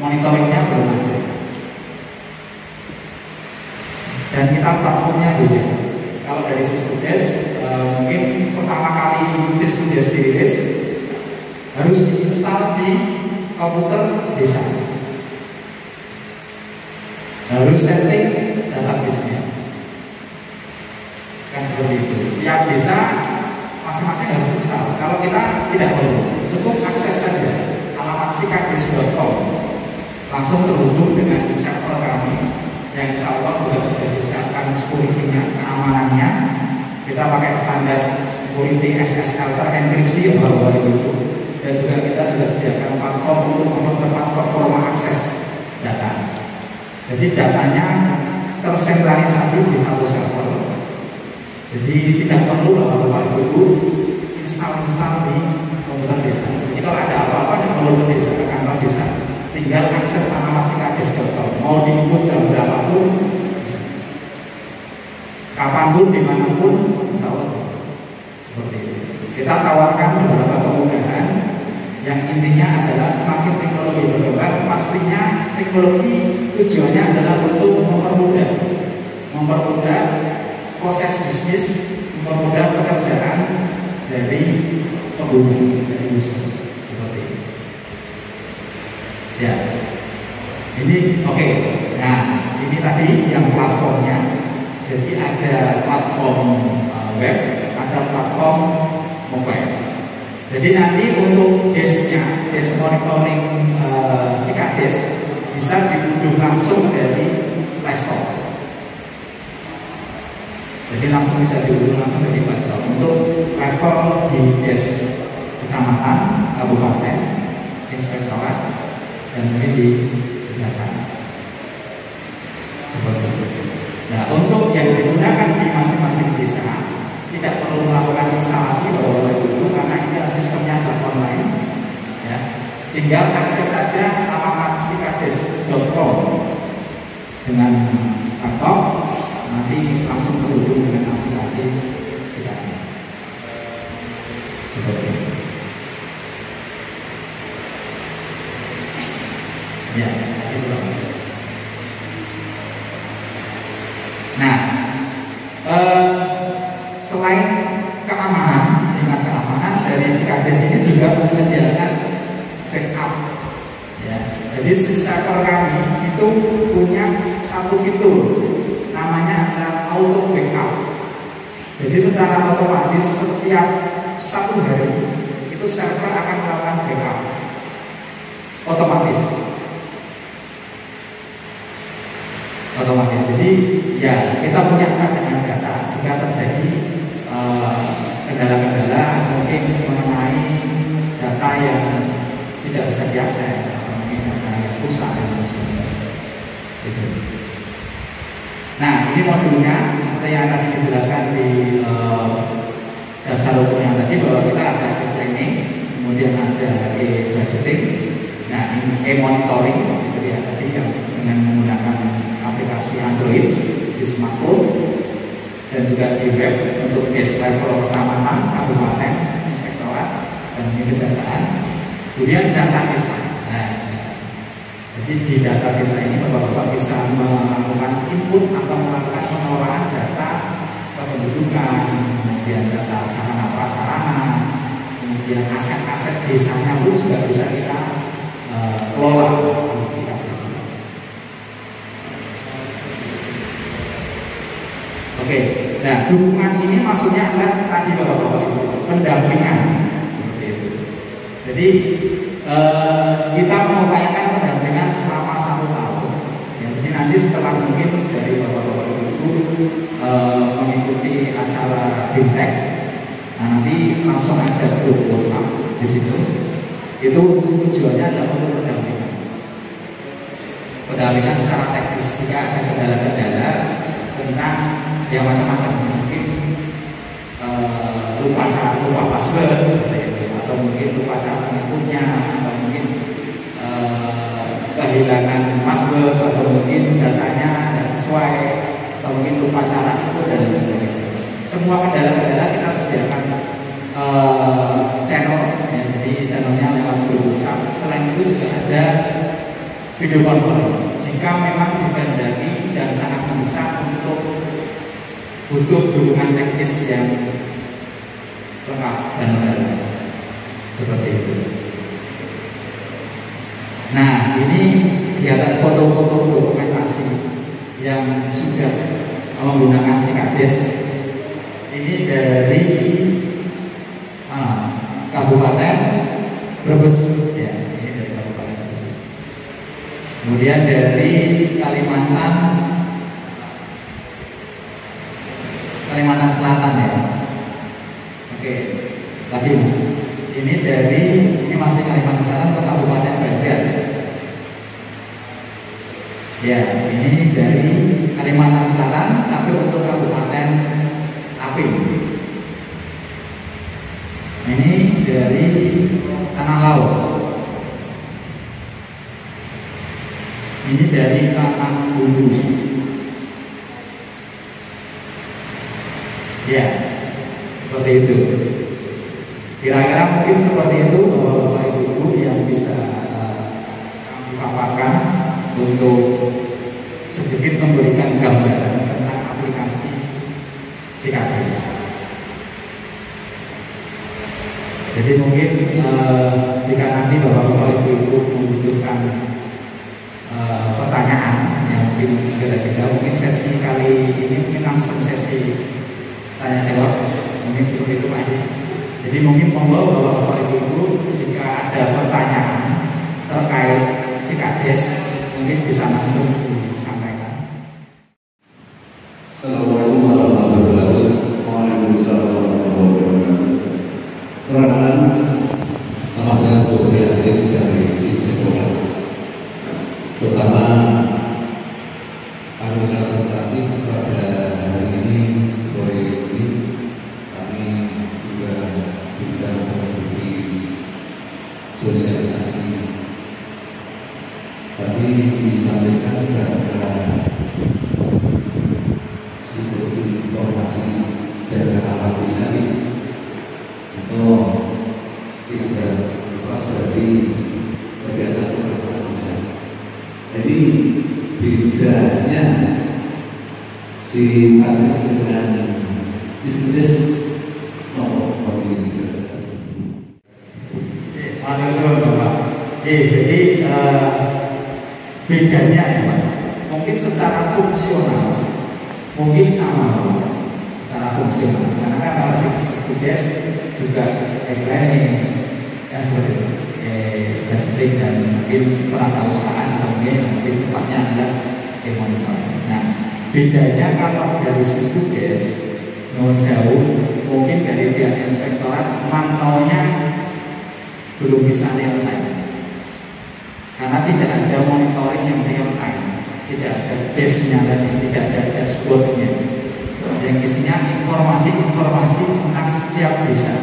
monitoringnya belum ada. Dan kita platformnya beda. Kalau dari Siskudes mungkin pertama kali Siskudes dirilis harus diinstal di komputer desa. Harus setting database-nya. Kan seperti itu. Tiap desa masing-masing harus install. Kalau kita tidak perlu, cukup akses saja alamat sikades.com, langsung terhubung dengan server kami yang insya Allah juga sudah disiapkan security-nya, keamanannya. Kita pakai standar security SSL terenkripsi bahwa itu, dan juga kita sudah sediakan platform untuk mempercepat performa akses data. Jadi datanya tersentralisasi di satu server. Jadi tidak perlu bapak ibu install di komputer desa. Jadi kalau ada apa-apa yang perlu ke desa, ke kantor desa, tinggal akses alamat sikades.com. Mau diinput jam berapapun bisa. Kapanpun, dimanapun, insya Allah bisa. Seperti itu. Kita tawarkan beberapa kemudahan yang intinya adalah semakin teknologi berkembang, pastinya teknologi tujuannya adalah untuk mempermudah proses bisnis, mempermudah pekerjaan dari penghuni, dari usaha seperti ini. Ya, ini oke. Nah, ini tadi yang platformnya. Jadi ada platform web, ada platform mobile. Jadi nanti untuk desk-nya, desk monitoring Sikades bisa diunduh langsung dari Play Store. Jadi langsung bisa diunduh langsung dari Play Store untuk level di desk kecamatan, kabupaten, inspektorat, dan mungkin di desa. Seperti itu. Nah, untuk yang digunakan di masing-masing desa tidak perlu melakukan instalasi bapak dulu karena ini sistemnya online. Ya, tinggal akses saja alamat sikades.com dengan laptop, nanti langsung terhubung dengan aplikasi Sikades. Seperti itu. Ya, itu bagus. Nah, selain keamanan, dengan keamanan dari Sikades ini juga menyediakan backup. Ya, jadi server kami itu punya satu fitur, namanya adalah auto backup. Jadi secara otomatis setiap satu hari itu server akan melakukan backup otomatis. Jadi ya kita punya cadangan data jika terjadi kendala-kendala mungkin mengenai data yang tidak bisa diakses atau mungkin data yang rusak dan sebagainya. Nah, ini modulnya seperti yang tadi dijelaskan di dasar hukum yang tadi bahwa kita ada e-planning, kemudian ada e-budgeting, nah ini e-monitoring itu ya tadi yang dengan menggunakan aplikasi Android di smartphone dan juga di web untuk desk level kecamatan, kabupaten, inspektorat, dan kejaksaan. Kemudian data desa. Nah, jadi di data desa ini Bapak-bapak bisa melakukan input atau melakukan pengolahan data kependudukan, kemudian data sarana prasarana, kemudian aset-aset desanya pun juga bisa kita kelola di sikap desa. Oke, nah dukungan ini maksudnya adalah tadi Bapak-bapak pendampingan seperti itu. Jadi kita mengupayakan pendampingan selama 1 tahun. Ya, jadi nanti setelah mungkin dari Bapak-bapak Ibu mengikuti acara Bimtek, nanti langsung ada grup WhatsApp di situ. Itu tujuannya adalah untuk pendampingan secara teknis jika ada kendala-kendala tentang yang macam-macam, mungkin lupa password seperti itu, atau mungkin lupa cara mengikutnya, atau mungkin kehilangan password, atau mungkin datanya tidak sesuai, atau mungkin lupa cara input dan lain sebagainya. Semua kendala-kendala kita sediakan channel, ya, jadi channelnya lewat grup WhatsApp. Selain itu juga ada video conference jika memang dikehendaki dan sangat mendesak untuk butuh dukungan teknis yang lengkap dan mendalam seperti itu. Nah, ini kegiatan foto-foto dokumentasi yang sudah menggunakan Sikades ini dari Kabupaten Brebes, ya, ini dari Kabupaten Brebes. Kemudian dari Kalimantan Selatan, ya. Oke, tadi ini masih Kalimantan Selatan ke Kabupaten Banjar. Ya, ini dari Kalimantan Selatan tapi untuk Kabupaten Apim. Ini dari Tanah Laut. Ini dari Tanah Bulu. Ya, seperti itu. Kira-kira mungkin seperti itu Bapak-bapak Ibu yang bisa kami paparkan untuk sedikit memberikan gambaran tentang aplikasi Sikades. Jadi mungkin jika nanti Bapak-bapak Ibu membutuhkan pertanyaan yang mungkin segera dijawab, mungkin sesi kali ini mungkin langsung sesi tanya jawab, mungkin seperti itu Pak Edi. Jadi mungkin monggo Bapak-bapak Ibu jika ada pertanyaan terkait Sikades mungkin bisa langsung disampaikan. Assalamualaikum warahmatullahi wabarakatuh. Waalaikumsalam warahmatullahi wabarakatuh. Perkenalkan, nama saya Dr. Yakin dari Jawa. Pertama, kami sangat terima kasih pada hari ini, sore ini kami juga bidang mengikuti sosialisasi. Tadi disampaikan bahwa seperti informasi jaga alat desa itu tidak lepas dari kegiatan kesehatan desa. Jadi bedanya si Sikades dengan Sikades jadi bedanya ya Pak, mungkin secara fungsional mungkin sama secara fungsional, karena kan kalau Sikades juga planning yang seperti budgeting dan mungkin peratausahaan atau mungkin tempatnya adalah monitoring. Nah, bedanya kalau dari Sikades non jauh mungkin dari pihak inspektorat mantaunya belum bisa real time, karena tidak ada monitoring yang real time, tidak ada base-nya dan tidak ada dashboard-nya yang isinya informasi-informasi tentang setiap desa,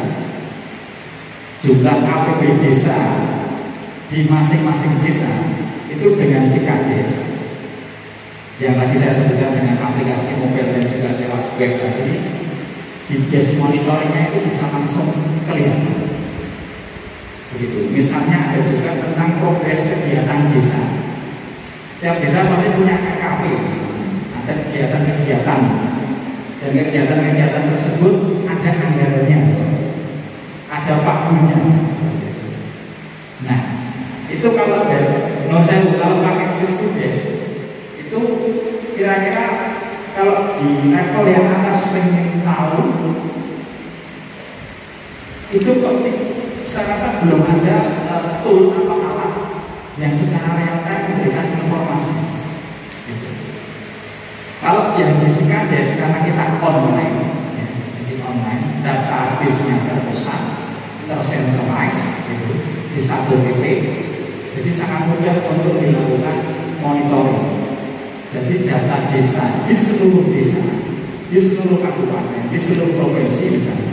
jumlah KPP desa di masing-masing desa itu dengan Sikades yang tadi saya sebutkan dengan aplikasi mobile dan juga lewat web tadi. Di dash monitoringnya itu bisa langsung kelihatan. Begitu. Misalnya ada juga tentang progres kegiatan desa. Setiap desa pasti punya KKP, ada kegiatan-kegiatan, dan kegiatan-kegiatan tersebut ada anggarannya, ada pakunya. Nah, itu kalau kalau pakai Siskudes itu kira-kira kalau di level yang atas pengen tahu itu kok saya rasa belum ada tool atau alat yang secara real time memberikan informasi. Kalau yang di Sikades karena kita online, ya, jadi online, database-nya terpusat, tersentralize, gitu, di satu titik, jadi sangat mudah untuk dilakukan monitoring. Jadi data desa di seluruh desa, di seluruh kabupaten, di seluruh provinsi misalnya,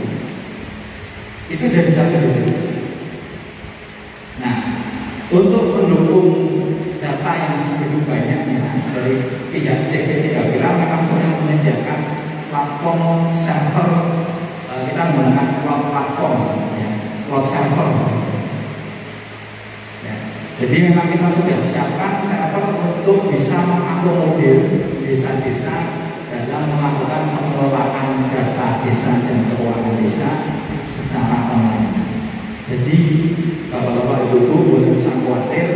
itu jadi satu di sini. Nah, untuk mendukung data yang segitu banyaknya dari pihak CV3 memang sudah menyediakan platform server, kita menggunakan cloud platform, ya, cloud server. Ya, jadi memang kita sudah siapkan server untuk bisa mengakomodir desa-desa dalam melakukan pengelolaan data desa dan keuangan desa secara online. Jadi Bapak-bapak Ibu boleh usah khawatir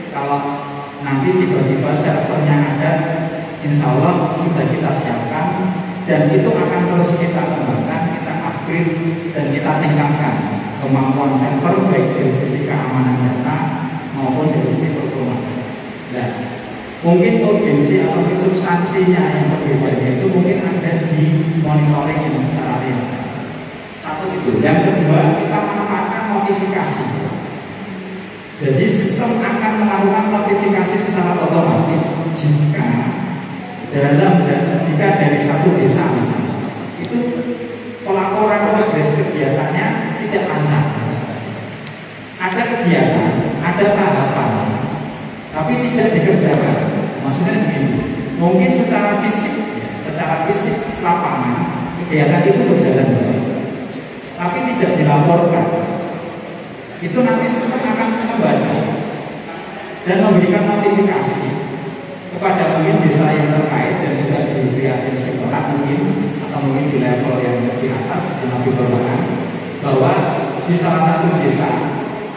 kalau nanti tiba-tiba servernya ada, insya Allah sudah kita siapkan dan itu akan terus kita kembangkan, kita upgrade dan kita tingkatkan kemampuan server baik dari sisi keamanan data maupun dari sisi performa. Nah, mungkin urgensi atau substansinya yang berbeda itu mungkin ada di monitoring yang secara real. Satu itu. Yang kedua, kita manfaatkan notifikasi. Jadi sistem akan melakukan notifikasi secara otomatis jika dari satu desa misalnya itu pelaporan progres kegiatannya tidak lancar. Ada kegiatan, ada tahapan, tapi tidak dikerjakan. Maksudnya begini, mungkin secara fisik lapangan kegiatan itu berjalan baik, tapi tidak dilaporkan. Itu nanti sistem akan membaca dan memberikan notifikasi kepada mungkin desa yang terkait dan juga di pihak inspektorat mungkin atau mungkin di level yang di atas yang lebih berwenang bahwa di salah satu desa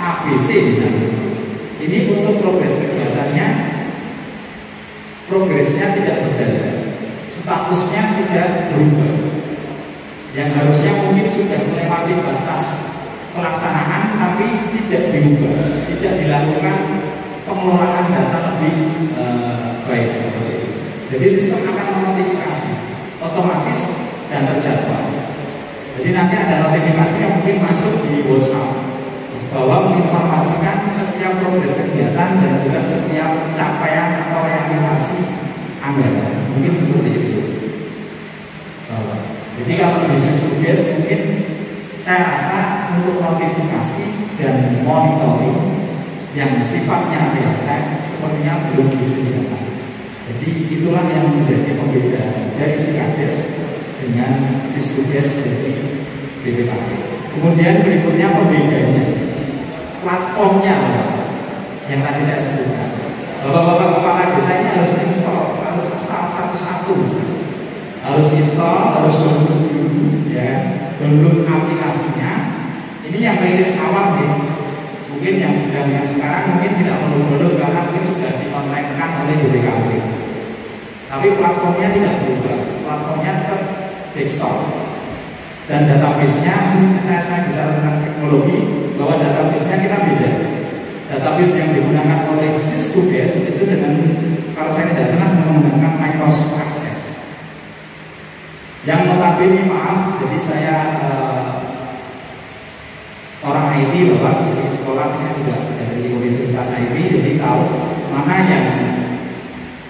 ABC misalnya ini untuk progres kegiatannya progresnya tidak berjalan, statusnya tidak berubah, yang harusnya mungkin sudah melewati batas pelaksanaan tapi tidak diubah, tidak dilakukan pengelolaan data lebih baik seperti itu. Jadi sistem akan menotifikasi otomatis dan terjadwal. Jadi nanti ada notifikasi yang mungkin masuk di WhatsApp bahwa menginformasikan setiap progres kegiatan dan juga setiap capaian atau realisasi anggaran. Mungkin seperti itu. Jadi kalau di Siskudes mungkin saya rasa untuk notifikasi dan monitoring yang sifatnya real time sepertinya belum disediakan. Jadi itulah yang menjadi pembeda dari Sikades dengan Siskudes dari BPKP. Kemudian berikutnya pembedanya platformnya yang tadi saya sebutkan. Bapak-bapak kepala desa ini harus install satu-satu. Harus install, harus download dulu, ya, download aplikasinya. Ini yang rilis awal nih. Mungkin yang sekarang mungkin tidak perlu download karena ini sudah di-online-kan oleh BPKP. Tapi platformnya tidak berubah. Platformnya tetap desktop. Dan database-nya, saya bicara tentang teknologi, bahwa database-nya kita beda. Database yang digunakan oleh Siskudes itu dengan, kalau saya tidak salah, menggunakan Microsoft Access. Yang notabene maaf, jadi saya orang IT Bapak, jadi sekolahnya juga dari Universitas IT, jadi tahu mana yang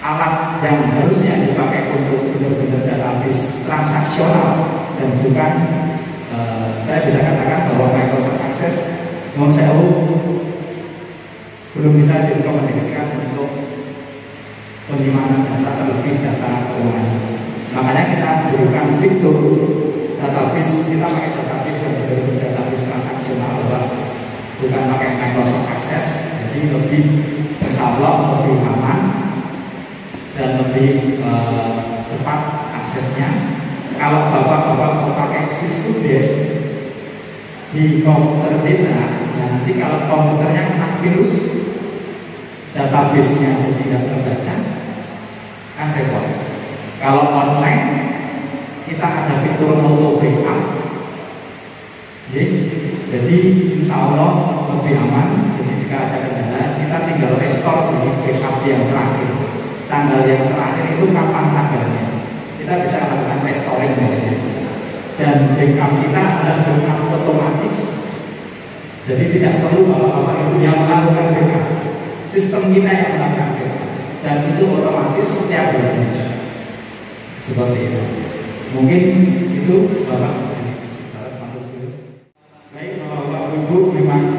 alat yang harusnya dipakai untuk benar-benar database transaksional dan bukan saya bisa katakan bahwa Microsoft Access belum bisa direkomendasikan untuk penyimpanan data terlebih data keuangan. Makanya kita berikan fitur database, kita pakai database yang benar-benar database transaksional, Bapak. bukan pakai Microsoft Access, jadi lebih insya Allah lebih aman dan lebih cepat aksesnya. Kalau bapak-bapak mau pakai Cisco Base di komputer desa, ya nanti kalau komputernya kena virus, database-nya tidak terbaca, kan repot. Kalau online, kita ada fitur auto backup, jadi insya Allah lebih aman. Jadi jika ada kendala, kita tinggal restore di backup yang terakhir. Tanggal yang terakhir itu kapan tanggalnya? Kita bisa lakukan restoring dari situ. Dan backup kita adalah backup otomatis. Jadi tidak perlu bapak-bapak ibu yang melakukan backup. Sistem kita yang melakukan backup. Dan itu otomatis setiap hari. Seperti itu. Mungkin itu bapak. Baik, bapak ibu, memang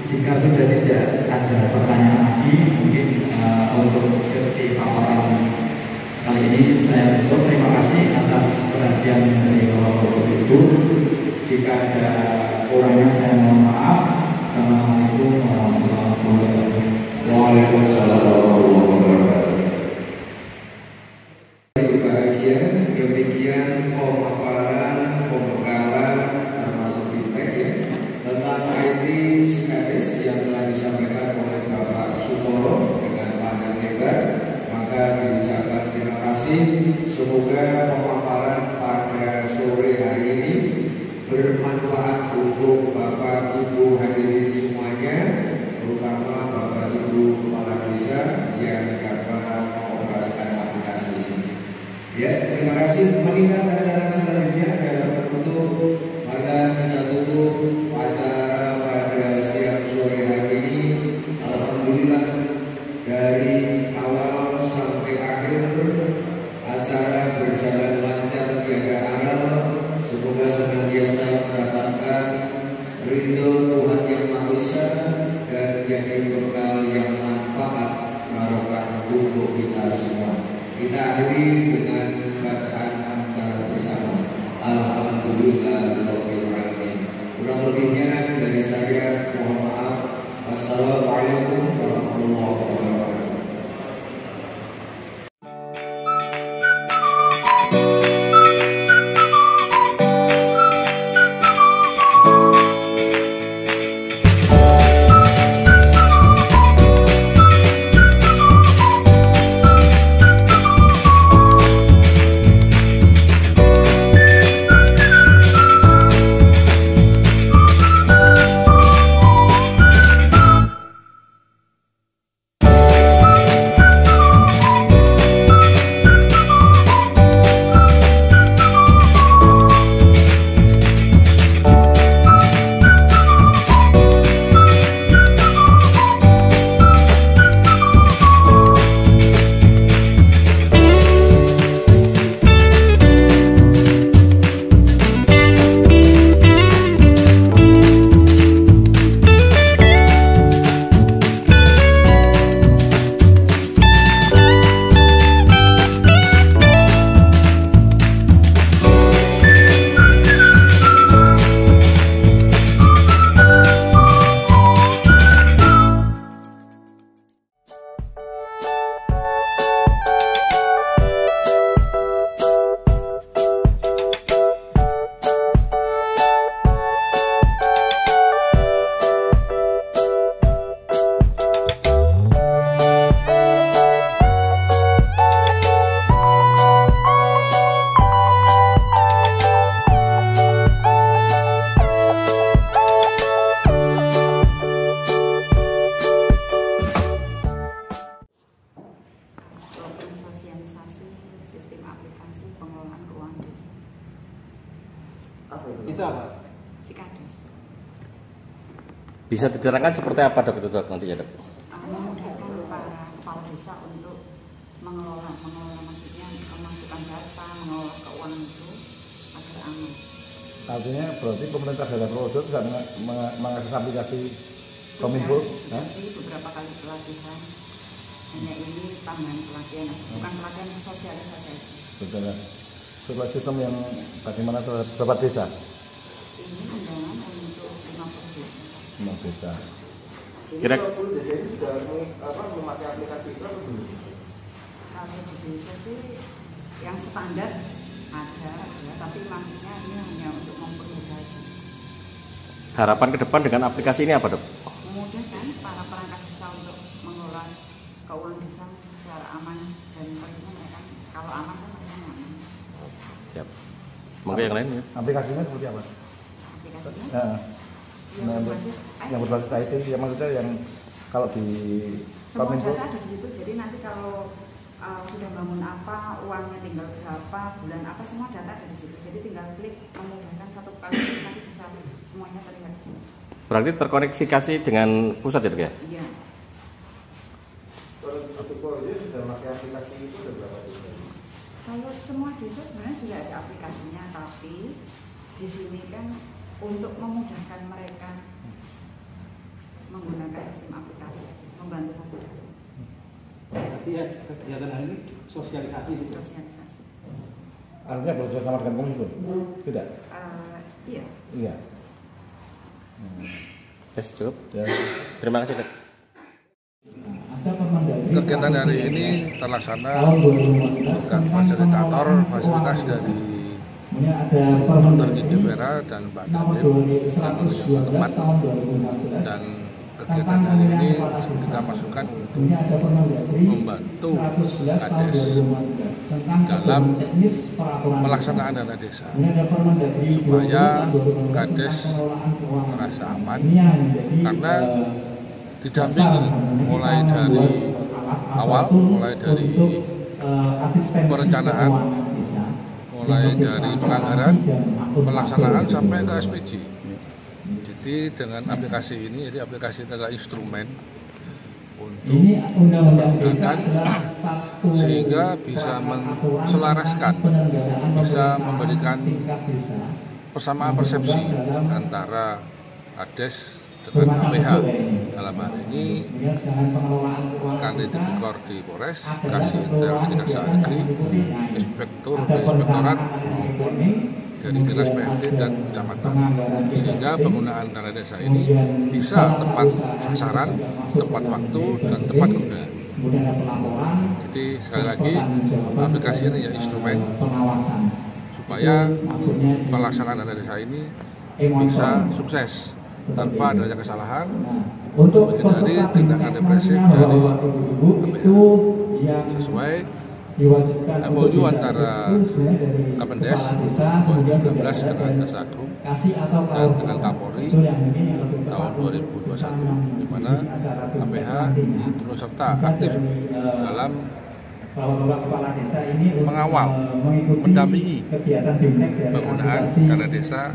jika sudah tidak ada pertanyaan lagi, mungkin untuk sesi paparan kali ini saya tutup. Terima kasih atas perhatian dari bapak ibu. Jika ada kurangnya saya mohon maaf. Assalamualaikum warahmatullahi wabarakatuh. Waalaikumsalam warahmatullahi wabarakatuh. Berbahagia, demikian pemaparan pembekalan termasuk feedback ya tentang IT Sikades yang telah disampaikan oleh Bapak Sutoro dengan panjang lebar. Maka diucapkan terima kasih. Semoga pemaparan pada sore hari ini bermanfaat untuk Bapak Ibu hadirin semuanya, terutama Bapak Ibu kepala desa yang dapat mengoperasikan aplikasi ini. Ya, terima kasih. Meningkat acara selanjutnya adalah penutup. Marilah kita tutup acara pada siang sore hari ini. Alhamdulillah dari awal sampai akhir acara berjalan lancar tiada aral. Semoga senantiasa mendapatkan ridho Tuhan Yang Maha Esa dan jadi bekal yang manfaat barokah untuk kita semua. Kita akhiri dengan bacaan hamdalah bersama. Alhamdulillahirabbil alamin. Kurang lebihnya dari saya mohon maaf. Wassalamualaikum warahmatullahi wabarakatuh. Itu apa? Sikades. Bisa diterangkan seperti apa dok itu nantinya dok? Memudahkan para kepala desa untuk mengelola maksudnya memasukkan data, mengelola keuangan itu agar aman. Artinya berarti pemerintah daerah Purworejo sudah mengakses aplikasi Kominfo? Beberapa kali pelatihan. Hanya ini tambahan pelatihan, bukan pelatihan sosialisasi. Betul. Sebuah sistem yang bagaimana terhadap desa? Ini undangan untuk 50 desa. Semua desa. Kira Kalau desa ini sudah memakai aplikasi itu atau belum? Kalau di desa sih yang standar ada ya, tapi maksudnya ini hanya untuk mempermudah. harapan ke depan dengan aplikasi ini apa, Dok? Memudahkan para perangkat desa untuk mengelola keuangan desa secara aman dan tentunya mereka kalau aman kan mereka nyaman. Siap. Mungkin yang lain ya. Aplikasinya seperti apa? Aplikasinya Yang berbasis IT, yang maksudnya yang kalau di semua Kominfo data ada di situ. Jadi nanti kalau sudah bangun apa, uangnya tinggal berapa, bulan apa, semua data ada di situ. Jadi tinggal klik, memudahkan satu kali nanti bisa semuanya terlihat di sini. Berarti terkoneksifikasi dengan pusat ya, Dok ya? Iya. Kalau di satu proyek sudah memakai aplikasi itu udah berapa desa? Kalau semua desa sebenarnya sudah ada aplikasinya, tapi di sini kan untuk memudahkan mereka menggunakan sistem aplikasi, membantu memudahkan. Berarti ya kegiatan hari ini sosialisasi itu. Sosialisasi. artinya bekerja sama dengan Kominfo? Tidak? Iya. Iya. Tes cukup. Ya. Terima kasih, Dok. Kegiatan hari ini terlaksana dengan fasilitator fasilitas dari Dr. Gigi Vera dan Pak Dandim yang teman, dan kegiatan hari ini kita masukkan untuk membantu Kades dalam pelaksanaan dana desa supaya Kades merasa aman karena didampingi mulai dari awal, mulai dari perencanaan, mulai dari penganggaran, pelaksanaan sampai ke SPJ. Jadi dengan aplikasi ini, jadi aplikasi ini adalah instrumen untuk memudahkan sehingga bisa menselaraskan, bisa memberikan persamaan persepsi antara Kades dengan APH. Dalam hal ini Kanit Tipikor di Polres, Kasih Intel di Kejaksaan Negeri, Inspektur di Inspektorat maupun dari Dinas PMD dan Kecamatan, sehingga penggunaan dana desa ini bisa tepat sasaran, tepat waktu, dan tepat guna. Jadi sekali lagi aplikasi ini ya instrumen supaya pelaksanaan dana desa ini bisa sukses tanpa adanya kesalahan, untuk menghindari tindakan depresif dari APH sesuai MOU antara Kemendes 2019 dengan Jaksa Agung dan dengan Kapolri tahun 2021, di mana APH terus serta aktif dalam mengawal, mendampingi penggunaan dana desa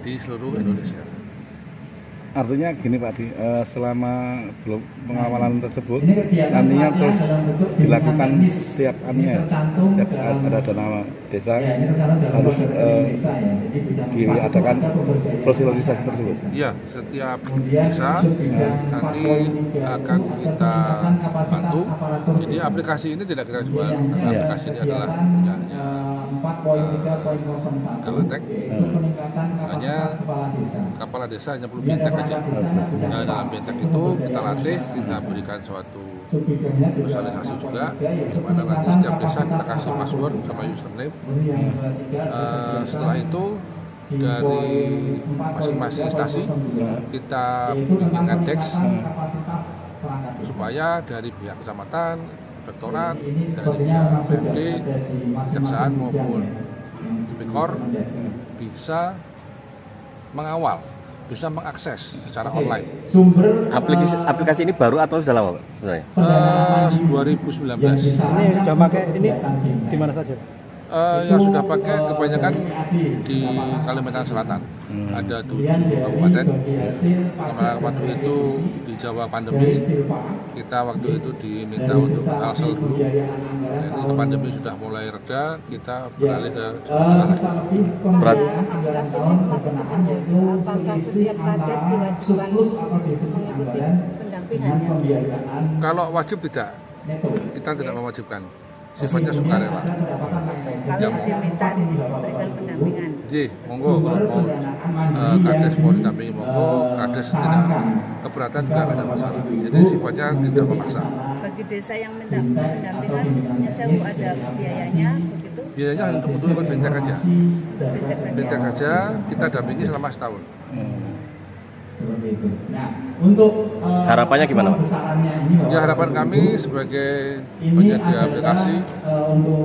di seluruh Indonesia. Artinya gini Pak Di, selama belum pengawalan tersebut nantinya terus dilakukan setiap setiap ada dana desa harus diadakan sosialisasi tersebut. Iya, setiap desa nanti akan kita bantu. Jadi aplikasi ini tidak kita jual, aplikasi ini adalah punyanya Galatek. Hanya kepala desa hanya perlu bintek aja. Nah, dalam bintek itu kita latih, kita berikan suatu sosialisasi juga, di mana nanti setiap desa kita kasih password sama username. Setelah itu dari masing-masing instansi kita bikin index supaya dari pihak kecamatan, inspektorat, dari pihak PMD, kejaksaan maupun Tipikor bisa mengawal, bisa mengakses secara online. Aplikasi ini baru atau sudah lama, Pak? 2019. Ini sudah pakai ini di mana saja? Yang sudah pakai kebanyakan di Kalimantan Selatan. Ada 7 kabupaten. Karena waktu itu di Jawa pandemi, kita waktu itu diminta untuk Kalsel dulu. Jadi pandemi sudah mulai reda, kita beralih ke Jawa Tengah. Apakah setiap Kades diwajibkan mengikuti pendampingannya? Kalau wajib tidak, kita tidak mewajibkan. Sifatnya sukarela. Kalau diminta memberikan pendampingan. Monggo Kades mau didampingi monggo, Kades tidak keberatan juga nggak ada masalah. Jadi sifatnya tidak memaksa. Bagi desa yang minta pendampingan, sewu ada biayanya begitu? Biayanya hanya untuk ikut bintek aja. Bintek aja kita dampingi selama setahun. Nah, untuk harapannya gimana, Pak? Ya, harapan kami sebagai penyedia aplikasi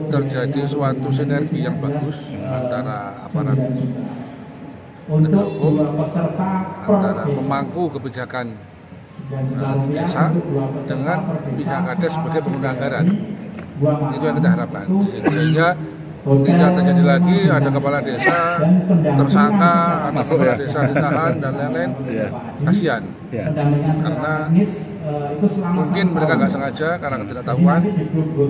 terjadi suatu sinergi yang bagus antara aparat penegak hukum, antara pemangku kebijakan desa dengan pihak Kades sebagai pengguna anggaran. Itu yang kita harapkan, sehingga tidak terjadi lagi ada kepala desa tersangka, ada kepala desa ditahan dan lain-lain. Kasihan, karena mungkin mereka nggak sengaja karena ketidaktahuan,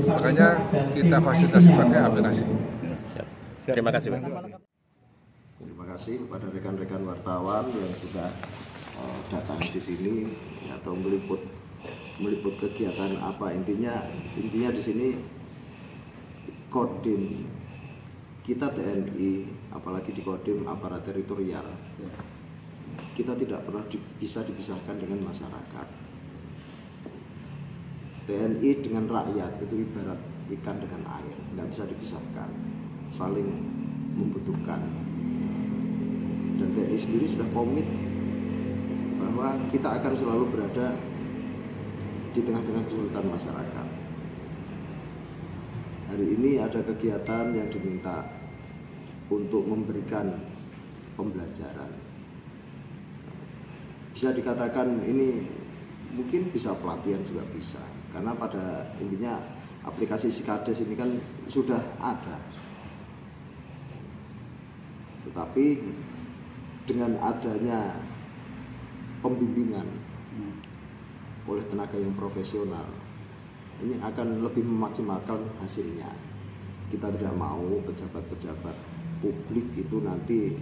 makanya kita fasilitasi pakai aplikasi. Terima kasih, Pak. Terima kasih kepada rekan-rekan wartawan yang sudah datang di sini atau meliput kegiatan apa. Intinya di sini Kodim kita TNI, apalagi di Kodim aparat teritorial, kita tidak pernah bisa dipisahkan dengan masyarakat. TNI dengan rakyat itu ibarat ikan dengan air, nggak bisa dipisahkan, saling membutuhkan. Dan TNI sendiri sudah komit bahwa kita akan selalu berada di tengah-tengah kesulitan masyarakat. Hari ini ada kegiatan yang diminta untuk memberikan pembelajaran. Bisa dikatakan ini mungkin bisa pelatihan juga bisa, karena pada intinya aplikasi si Kades ini kan sudah ada. Tetapi dengan adanya pembimbingan oleh tenaga yang profesional, ini akan lebih memaksimalkan hasilnya. Kita tidak mau pejabat-pejabat publik itu nanti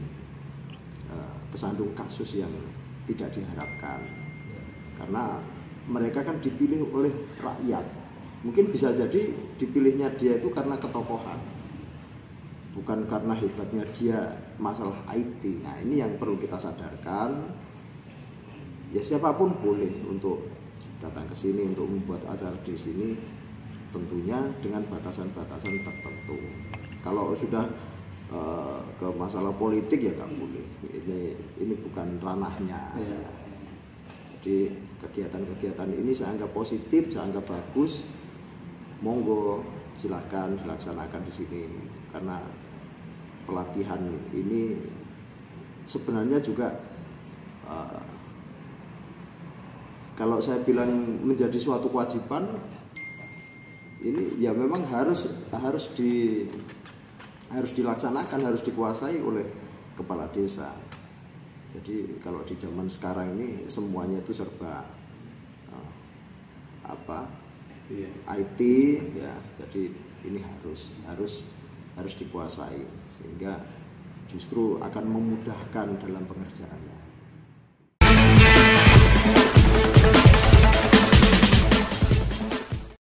kesandung kasus yang tidak diharapkan, karena mereka kan dipilih oleh rakyat. Mungkin bisa jadi dipilihnya dia itu karena ketokohan, bukan karena hebatnya dia masalah IT. Nah, ini yang perlu kita sadarkan. Ya, siapapun boleh untuk datang ke sini untuk membuat acara di sini, tentunya dengan batasan-batasan tertentu. Kalau sudah ke masalah politik ya nggak boleh. Ini bukan ranahnya. Ya. Jadi kegiatan-kegiatan ini saya anggap positif, saya anggap bagus. Monggo silahkan dilaksanakan di sini, karena pelatihan ini sebenarnya juga kalau saya bilang menjadi suatu kewajiban, ini ya memang harus dilaksanakan, harus dikuasai oleh kepala desa. Jadi kalau di zaman sekarang ini semuanya itu serba IT ya, jadi ini harus dikuasai, sehingga justru akan memudahkan dalam pengerjaannya.